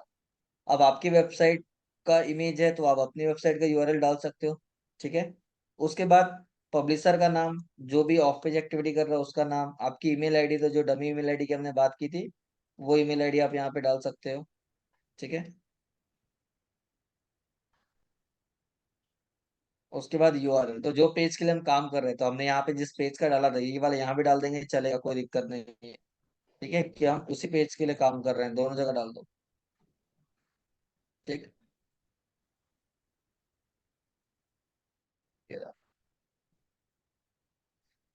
अब आपकी वेबसाइट का इमेज है तो आप अपनी वेबसाइट का यूआरएल डाल सकते हो, ठीक है। उसके बाद पब्लिशर का नाम, जो भी ऑफ पेज एक्टिविटी कर रहा है उसका नाम, आपकी ईमेल आईडी, तो जो डमी ईमेल आईडी की हमने बात की थी वो ईमेल आईडी आप यहाँ पे डाल सकते हो, ठीक है। उसके बाद यूआरएल, तो जो पेज के लिए हम काम कर रहे हैं, तो हमने यहाँ पे जिस पेज का डाला था ये वाला यहाँ भी डाल देंगे, चलेगा, कोई दिक्कत नहीं है। ठीक है, कि हम उसी पेज के लिए काम कर रहे हैं, दोनों जगह डाल दो, ठीक है।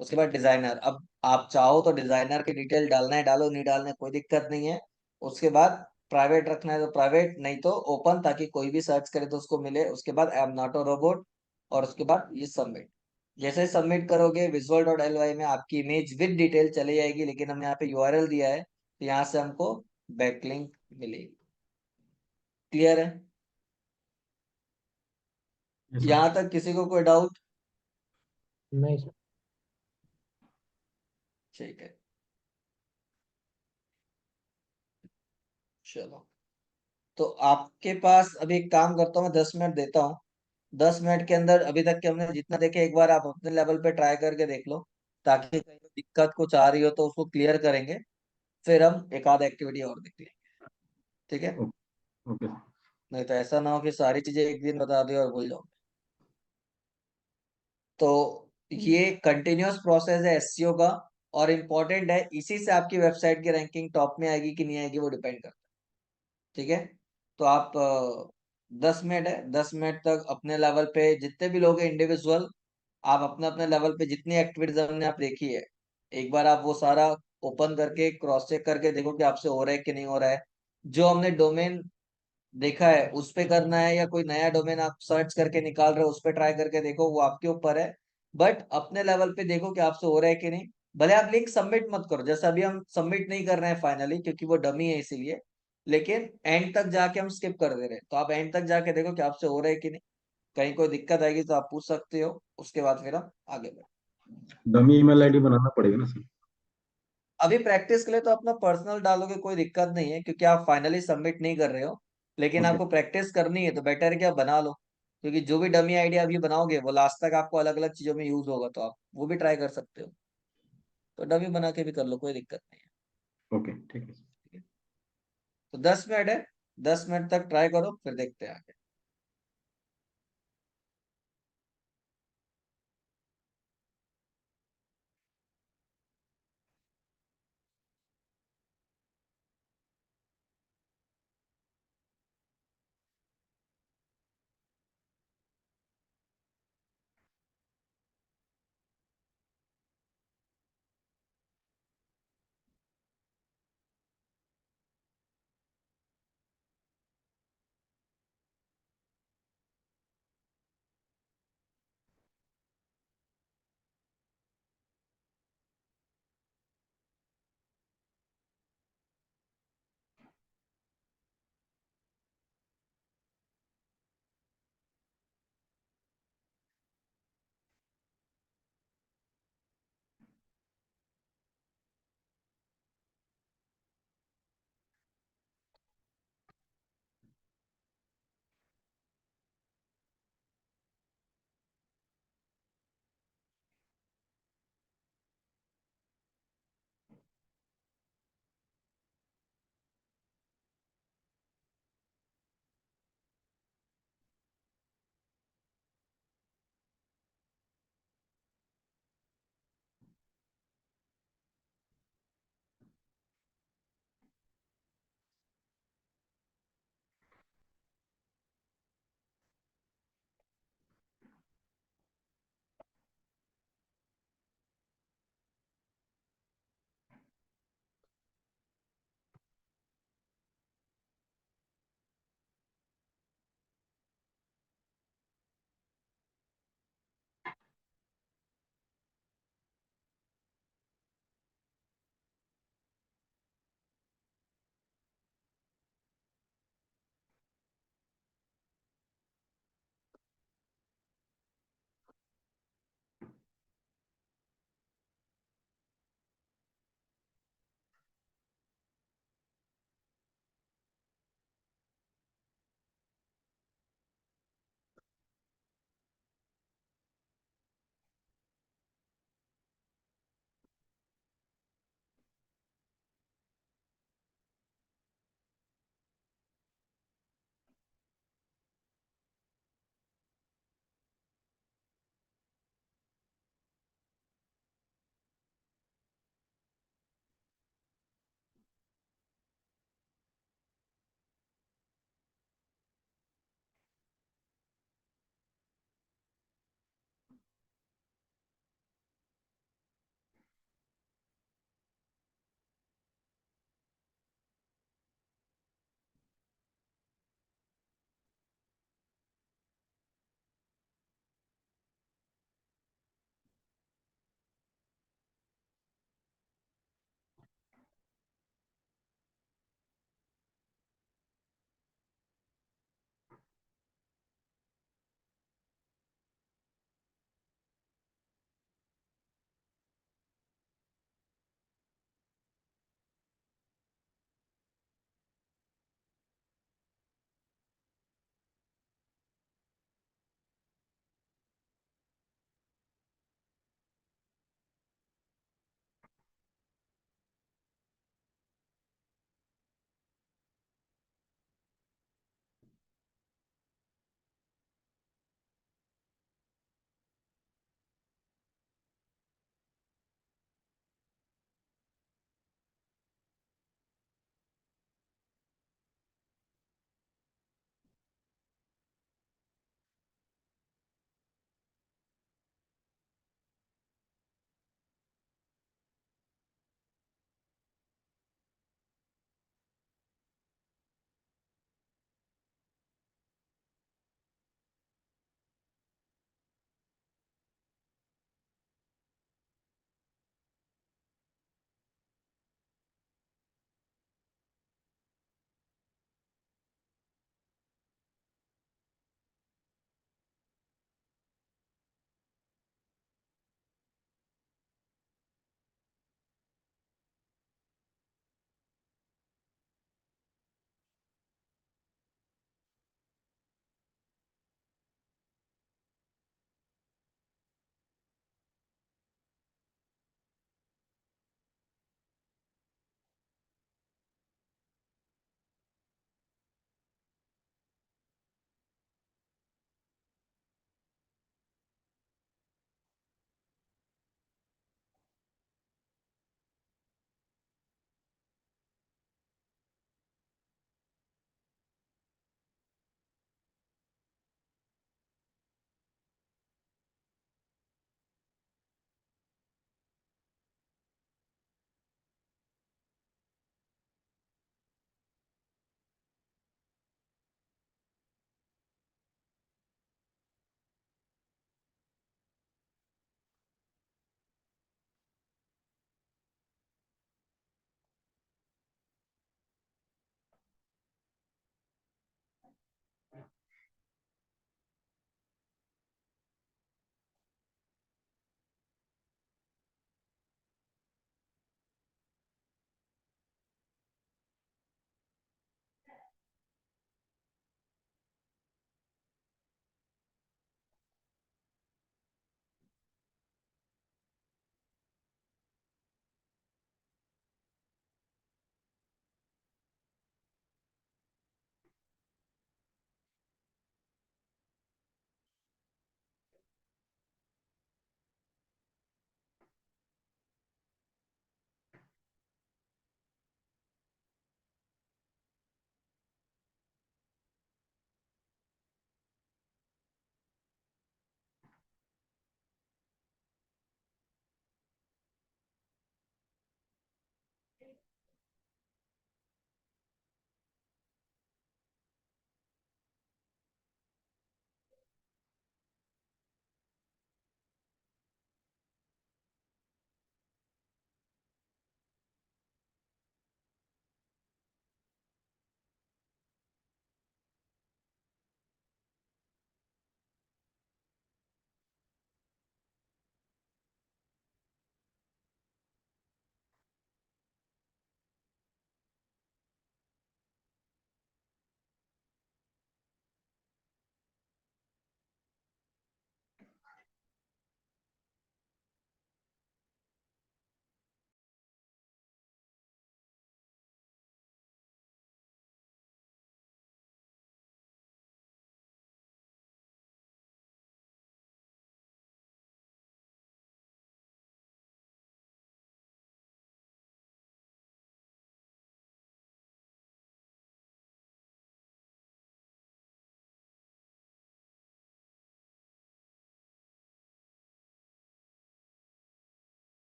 उसके बाद डिजाइनर, अब आप चाहो तो डिजाइनर की डिटेल डालना है डालो, नहीं डालना है कोई दिक्कत नहीं है। उसके बाद प्राइवेट रखना है तो प्राइवेट, नहीं तो ओपन, ताकि कोई भी सर्च करे तो उसको मिले। उसके बाद I am not a robot, और उसके बाद ये सबमिट। जैसे सबमिट करोगे visual.ly में आपकी इमेज विद डिटेल चली जाएगी, लेकिन हमने यहाँ पे यूआरएल दिया है तो यहाँ से हमको बैकलिंक मिलेगी। क्लियर है? Yes, sir. यहाँ तक किसी को कोई डाउट? नहीं सर। ठीक है, चलो। तो आपके पास अभी एक काम करता हूँ, मैं 10 मिनट देता हूँ। 10 मिनट के अंदर अभी तक के हमने जितना देखे एक बार आप अपने लेवल पे ट्राई करके देख लो, ताकि कहीं तो दिक्कत कुछ आ रही हो तो उसको क्लियर करेंगे, फिर हम एक आध एक्टिविटी और देख लेंगे, ठीक है। Okay, okay. नहीं तो ऐसा ना हो कि सारी चीजें एक दिन बता दी और भूल जाओ। तो ये कंटिन्यूअस प्रोसेस है एसईओ का, और इम्पोर्टेंट है, इसी से आपकी वेबसाइट की रैंकिंग टॉप में आएगी कि नहीं आएगी वो डिपेंड करता है, ठीक है। तो आप 10 मिनट है, 10 मिनट तक अपने लेवल पे जितने भी लोग हैं इंडिविजुअल, आप अपने अपने लेवल पे जितनी एक्टिविटीज हमने आप देखी है, एक बार आप वो सारा ओपन करके क्रॉस चेक करके देखो कि आपसे हो रहा है कि नहीं हो रहा है। जो हमने डोमेन देखा है उस पे करना है, या कोई नया डोमेन आप सर्च करके निकाल रहे हो उस पे ट्राई करके देखो, वो आपके ऊपर है। बट अपने लेवल पे देखो कि आपसे हो रहा है कि नहीं। भले आप लिंक सबमिट मत करो, जैसे अभी हम सबमिट नहीं कर रहे हैं फाइनली क्योंकि वो डमी है इसीलिए, लेकिन एंड तक जाके हम स्किप कर दे रहे हैं, तो आप एंड तक जाके देखो कि आपसे हो रहा है कि नहीं। कहीं कोई दिक्कत आएगी तो आप पूछ सकते हो, उसके बाद फिर हम आगे बढ़े। डमी ईमेल आईडी बनाना पड़ेगा ना सर? अभी प्रैक्टिस के लिए तो अपना पर्सनल डालोगे कोई दिक्कत नहीं है, क्योंकि आप फाइनली सबमिट नहीं कर रहे हो, लेकिन ओके, आपको प्रैक्टिस करनी है तो बेटर है कि आप बना लो। क्योंकि जो भी डमी आइडिया अभी बनाओगे वो लास्ट तक आपको अलग अलग चीजों में यूज होगा, तो आप वो भी ट्राई कर सकते हो। तो डमी बना के भी कर लो, कोई दिक्कत नहीं ओके, ठीक है। है। तो 10 मिनट है, 10 मिनट तक ट्राई करो, फिर देखते हैं आगे।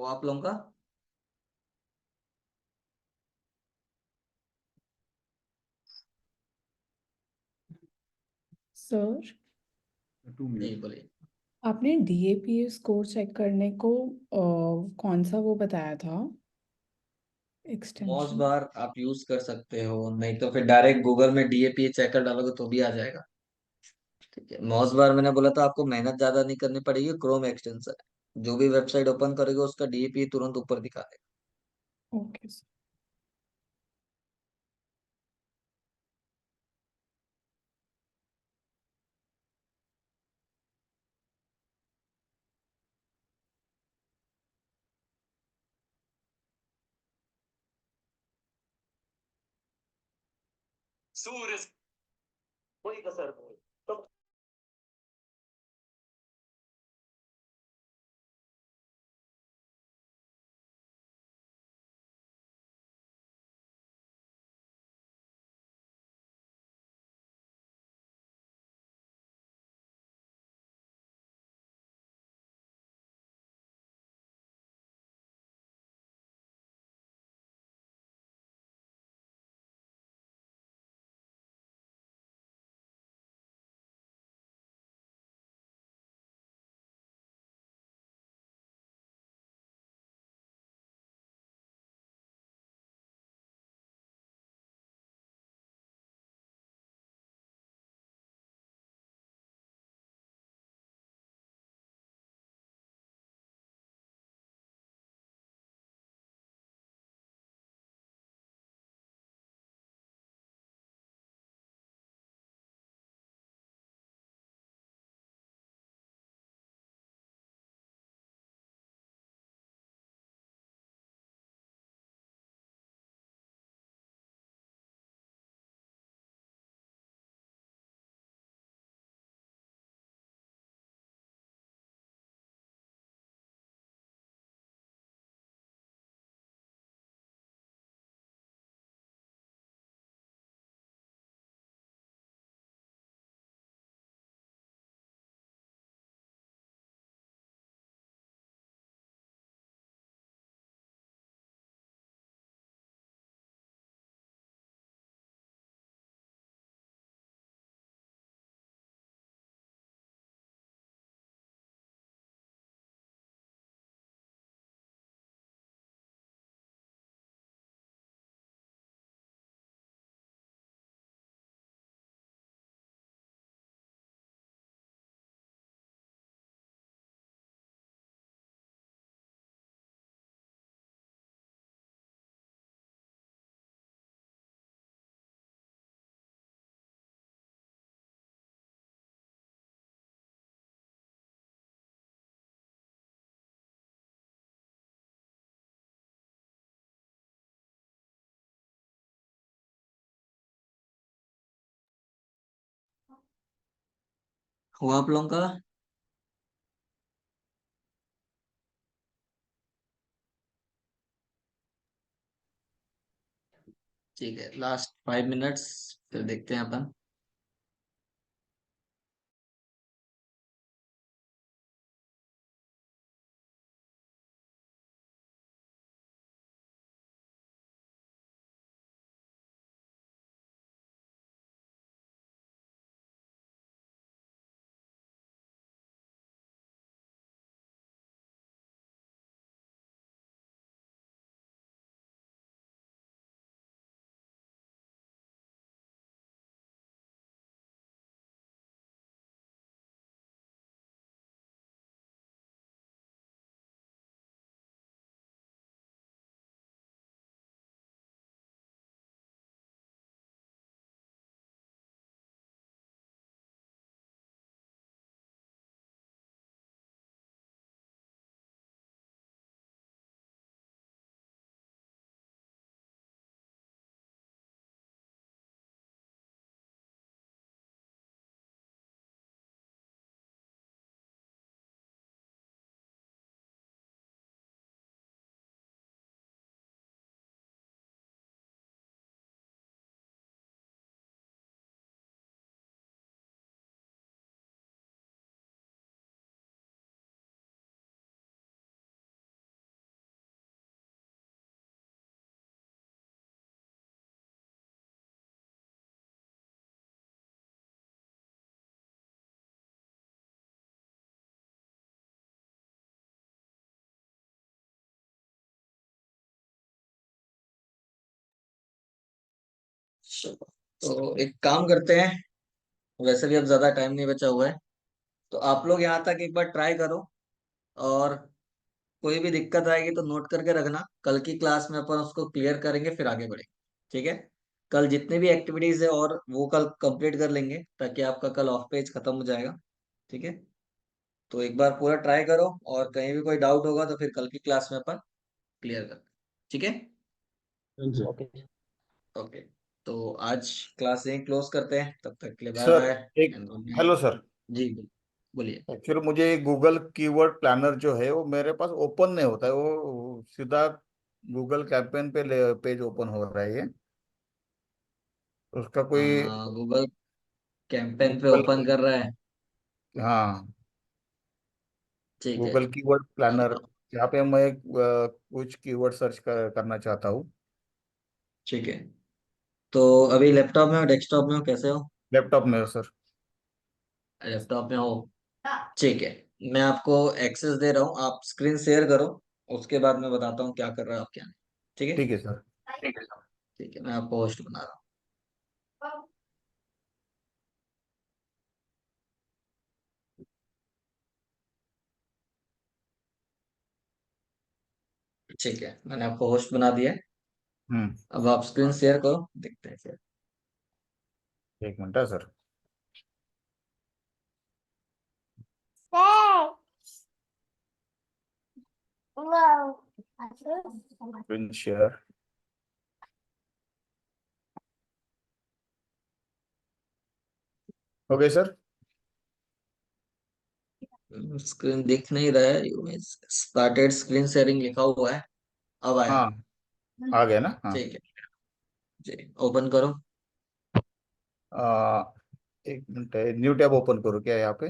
वो आप लोगों का? सर, नहीं,2 मिनट। बोलिए। आपने डीएपीए स्कोर चेक करने को कौन सा वो बताया था, मॉस एक्सटेंशन? बार आप यूज कर सकते हो, नहीं तो फिर डायरेक्ट गूगल में डीएपीए चेकर डालोगे तो भी आ जाएगा। ठीक है, मॉस बार मैंने बोला था आपको मेहनत ज्यादा नहीं करनी पड़ेगी, क्रोम एक्सटेंशन है, जो भी वेबसाइट ओपन करेगा उसका डीएपीए तुरंत ऊपर दिखा देगा। Okay sir. हुआ आप लोगों का? ठीक है, लास्ट 5 मिनट्स, फिर देखते हैं अपन। चलो, तो एक काम करते हैं, वैसे भी अब ज्यादा टाइम नहीं बचा हुआ है, तो आप लोग यहाँ तक एक बार ट्राई करो, और कोई भी दिक्कत आएगी तो नोट करके रखना, कल की क्लास में अपन उसको क्लियर करेंगे, फिर आगे बढ़ेंगे। ठीक है? कल जितनी भी एक्टिविटीज है और वो कल कंप्लीट कर लेंगे, ताकि आपका कल ऑफ पेज खत्म हो जाएगा। ठीक है? तो एक बार पूरा ट्राई करो, और कहीं भी कोई डाउट होगा तो फिर कल की क्लास में अपन क्लियर करते हैं। ठीक है? हाँ जी। ओके ओके, तो आज क्लास यहीं क्लोज करते हैं, तब तक के लिए बाय सर बाय। एक, हेलो सर, जी बोलिए। एक्चुअली मुझे गूगल कीवर्ड प्लानर जो है वो मेरे पास ओपन नहीं होता है, वो सीधा गूगल कैंपेन पे पेज ओपन हो रहा है ये, उसका कोई गूगल कैंपेन पे गूगल, ओपन कर रहा है? हाँ, ठीक है। गूगल कीवर्ड प्लानर, अ, जहाँ पे मैं कुछ कीवर्ड सर्च करना चाहता हूँ। ठीक है, तो अभी लैपटॉप में हो, डेस्कटॉप में हो, कैसे हो? लैपटॉप में सर। लैपटॉप में हो? ठीक है, मैं आपको एक्सेस दे रहा हूँ, आप स्क्रीन शेयर करो, उसके बाद मैं बताता हूँ क्या कर रहा है आप क्या नहीं। ठीक है? ठीक है सर। ठीक है, मैं आपको होस्ट बना रहा हूँ। ठीक है, मैंने आपको होस्ट बना दिया है। हम्म। अब आप स्क्रीन शेयर करो, देखते हैं फिर। एक मिनट है sir. Screen share. Okay sir. Screen दिख नहीं रहा है, यू स्टार्टेड स्क्रीन शेयरिंग लिखा हुआ है, अब आया। हाँ, आ गया ना, हाँ। ठीक है जी, ओपन करो। आ, एक मिनट, न्यू टैब ओपन करो क्या यहाँ पे?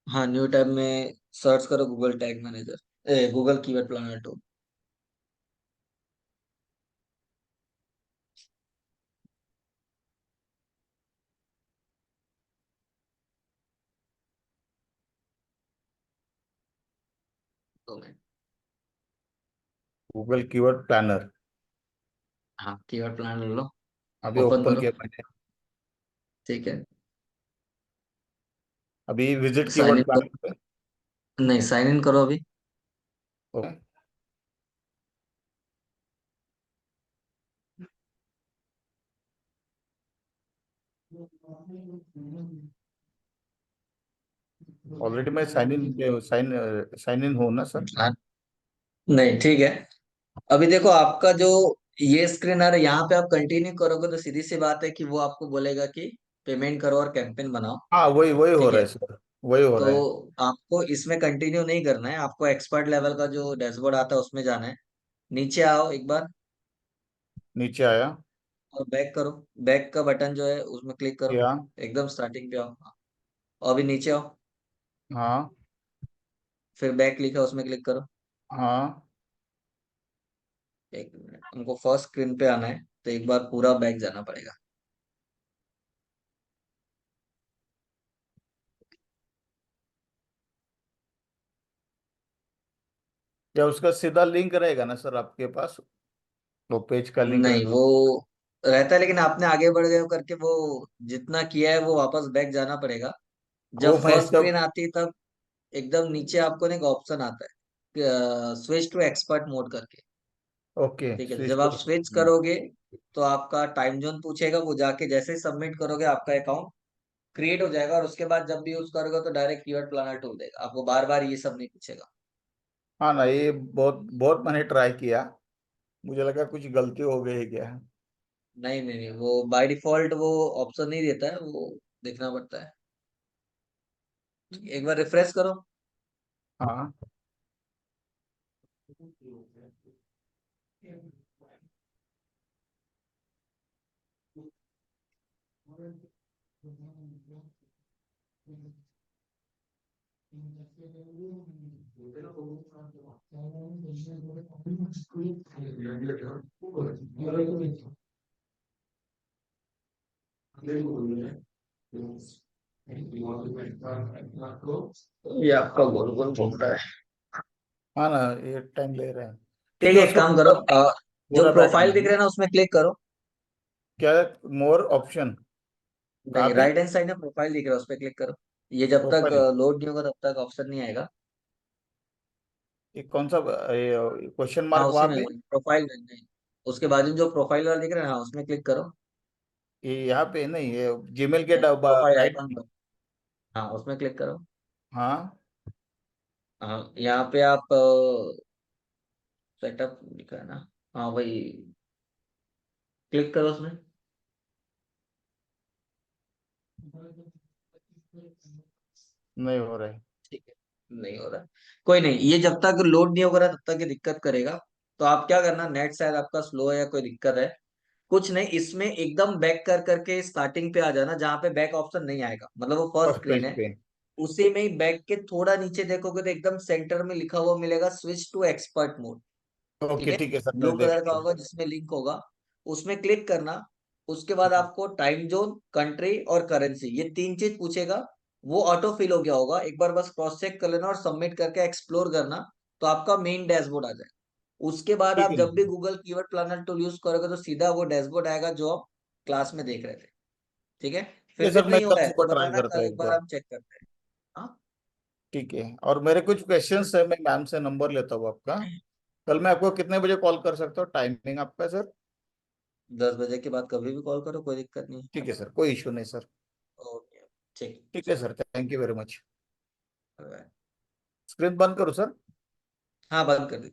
हाँ, न्यू टैब में सर्च करो Google tag manager, Google keyword planner tool. दो मिनट। गूगल कीवर्ड प्लानर हाँ, कीवर्ड प्लानर लो, अभी ओपन ओपन करो। किया मैंने। ठीक है, अभी visit sign keyword in planner करो। पे। नहीं, साइन इन करो अभी। ओके। ऑलरेडी मैं साइन इन हूँ ना सर? हाँ, नहीं ठीक है, अभी देखो आपका जो ये स्क्रीन आ रहा है, यहाँ पे आप कंटिन्यू करोगे तो सीधी सी बात है कि वो आपको बोलेगा कि पेमेंट करो और कैंपेन बनाओ। हाँ, वही वही हो ठीक रहा है, है सर, वही हो तो रहा है। आपको इसमें कंटिन्यू नहीं करना है, आपको एक्सपर्ट लेवल का जो डैशबोर्ड आता है उसमें जाना है। नीचे आओ एक बार, नीचे आया। और बैक करो। बैक का बटन जो है उसमें क्लिक करो, या, एकदम स्टार्टिंग पे आओ। और अभी नीचे आओ, हाँ फिर बैक लिखा है, उसमें क्लिक करो। हाँ। एक मिनट, हमको फर्स्ट स्क्रीन पे आना है, तो एक बार पूरा बैक जाना पड़ेगा। या उसका सीधा लिंक रहेगा ना सर आपके पास, वो पेज का लिंक नहीं, रहता? वो रहता है, लेकिन आपने आगे बढ़ गए हो करके वो जितना किया है वो वापस बैक जाना पड़ेगा। वो जब मैं फर्स्ट स्क्रीन जब, आती है तब एकदम नीचे आपको ना एक ऑप्शन आता है, स्विच टू एक्सपर्ट मोड करके। ओके ठीक है, तो स्विच जब टू। आप स्विच करोगे तो आपका टाइम जोन पूछेगा, वो जाके जैसे ही सबमिट करोगे आपका अकाउंट क्रिएट हो जाएगा, और उसके बाद जब भी यूज करोगे तो डायरेक्ट कीवर्ड प्लानर टूल देगा आपको, बार बार ये सब नहीं पूछेगा। हाँ ना, ये बहुत बहुत मैंने ट्राई किया, मुझे लगा कुछ गलती हो गई क्या। नहीं नहीं नहीं, वो बाय डिफॉल्ट वो ऑप्शन नहीं देता है, वो देखना पड़ता है। एक बार रिफ्रेश करो। हाँ। ये आपका गोल गोल घूम रहा है। हाँ ना, ये टाइम ले रहे हैं। ठीक ठीक है, है, एक उसको काम करो, पूरा जो पूरा बैक आना प्रोफाइल है दिख रहा ना? है ना उसमें क्लिक करो। क्या मोर ऑप्शन कहाँ नहीं, पे? राइट हैंड साइड में प्रोफाइल दिख रहा है, उस पर क्लिक करो। ये जब तक प्रोफाइल, लोड नहीं होगा तब तक ऑप्शन नहीं आएगा। ये कौन सा क्वेश्चन हाँ मार्क उसी वहां में, पे? प्रोफाइल में नहीं, उसके बाद में जो प्रोफाइल वाला दिख रहा है, हाँ उसमें क्लिक करो। ये यहाँ पे नहीं, ये जीमेल के प्रोफाइल राइट आइकन में। पर, हाँ उसमें क्लिक करो। हाँ, हाँ यहाँ पे आप सेटअप लिखा है ना, हाँ वही, क्लिक करो उसमें। नहीं हो रहा है। ठीक है, नहीं हो रहा है, कोई नहीं, ये जब तक लोड नहीं होगा तब तक ये दिक्कत करेगा। तो आप क्या करना, नेट शायद आपका स्लो है या कोई दिक्कत है, कुछ नहीं, इसमें एकदम बैक कर करके स्टार्टिंग पे आ जाना, जहाँ पे बैक ऑप्शन नहीं आएगा, मतलब वो फर्स्ट फर्स्ट स्क्रीन पेज है। पे। उसी में ही बैक के थोड़ा नीचे देखोगे तो एकदम सेंटर में लिखा हुआ मिलेगा, स्विच टू एक्सपर्ट मोड। ठीक ओके है, ठीक है सर, ब्लू मैं देख कलर का लिया। होगा जिसमें लिंक होगा, उसमें क्लिक करना। उसके बाद आपको टाइम जोन, कंट्री और करेंसी, ये तीन चीज पूछेगा। वो ऑटो फिल हो गया होगा, एक बार बस क्रॉस चेक कर लेना और सबमिट करके एक्सप्लोर करना, तो आपका मेन डैशबोर्ड आ जाए। उसके बाद ठीक आप है ना जब भी sir? Google keyword planner tool use करोगे तो सीधा वो डैशबोर्ड आएगा जो आप क्लास में देख रहे थे। ठीक है, ठीक है फिर भी सर, मैं नहीं हो कल रहा है तो सुबह ट्राई बताना, करता कल हूँ एक एक बार बार। हम चेक करते हैं। हाँ, ठीक है, और मेरे कुछ क्वेश्चंस है, मैं मैम से नंबर लेता हूँ आपका। कल मैं आपको कितने बजे कॉल कर सकता हूँ, टाइमिंग आपका सर? 10 बजे के बाद कभी भी कॉल करो, कोई दिक्कत नहीं ठीक है सर, कोई इशू नहीं सर। है। ओके, ठीक, ठीक है चलो, sir, thank you very much. Bye. Screen बंद करो सर। हाँ बंद कर दी।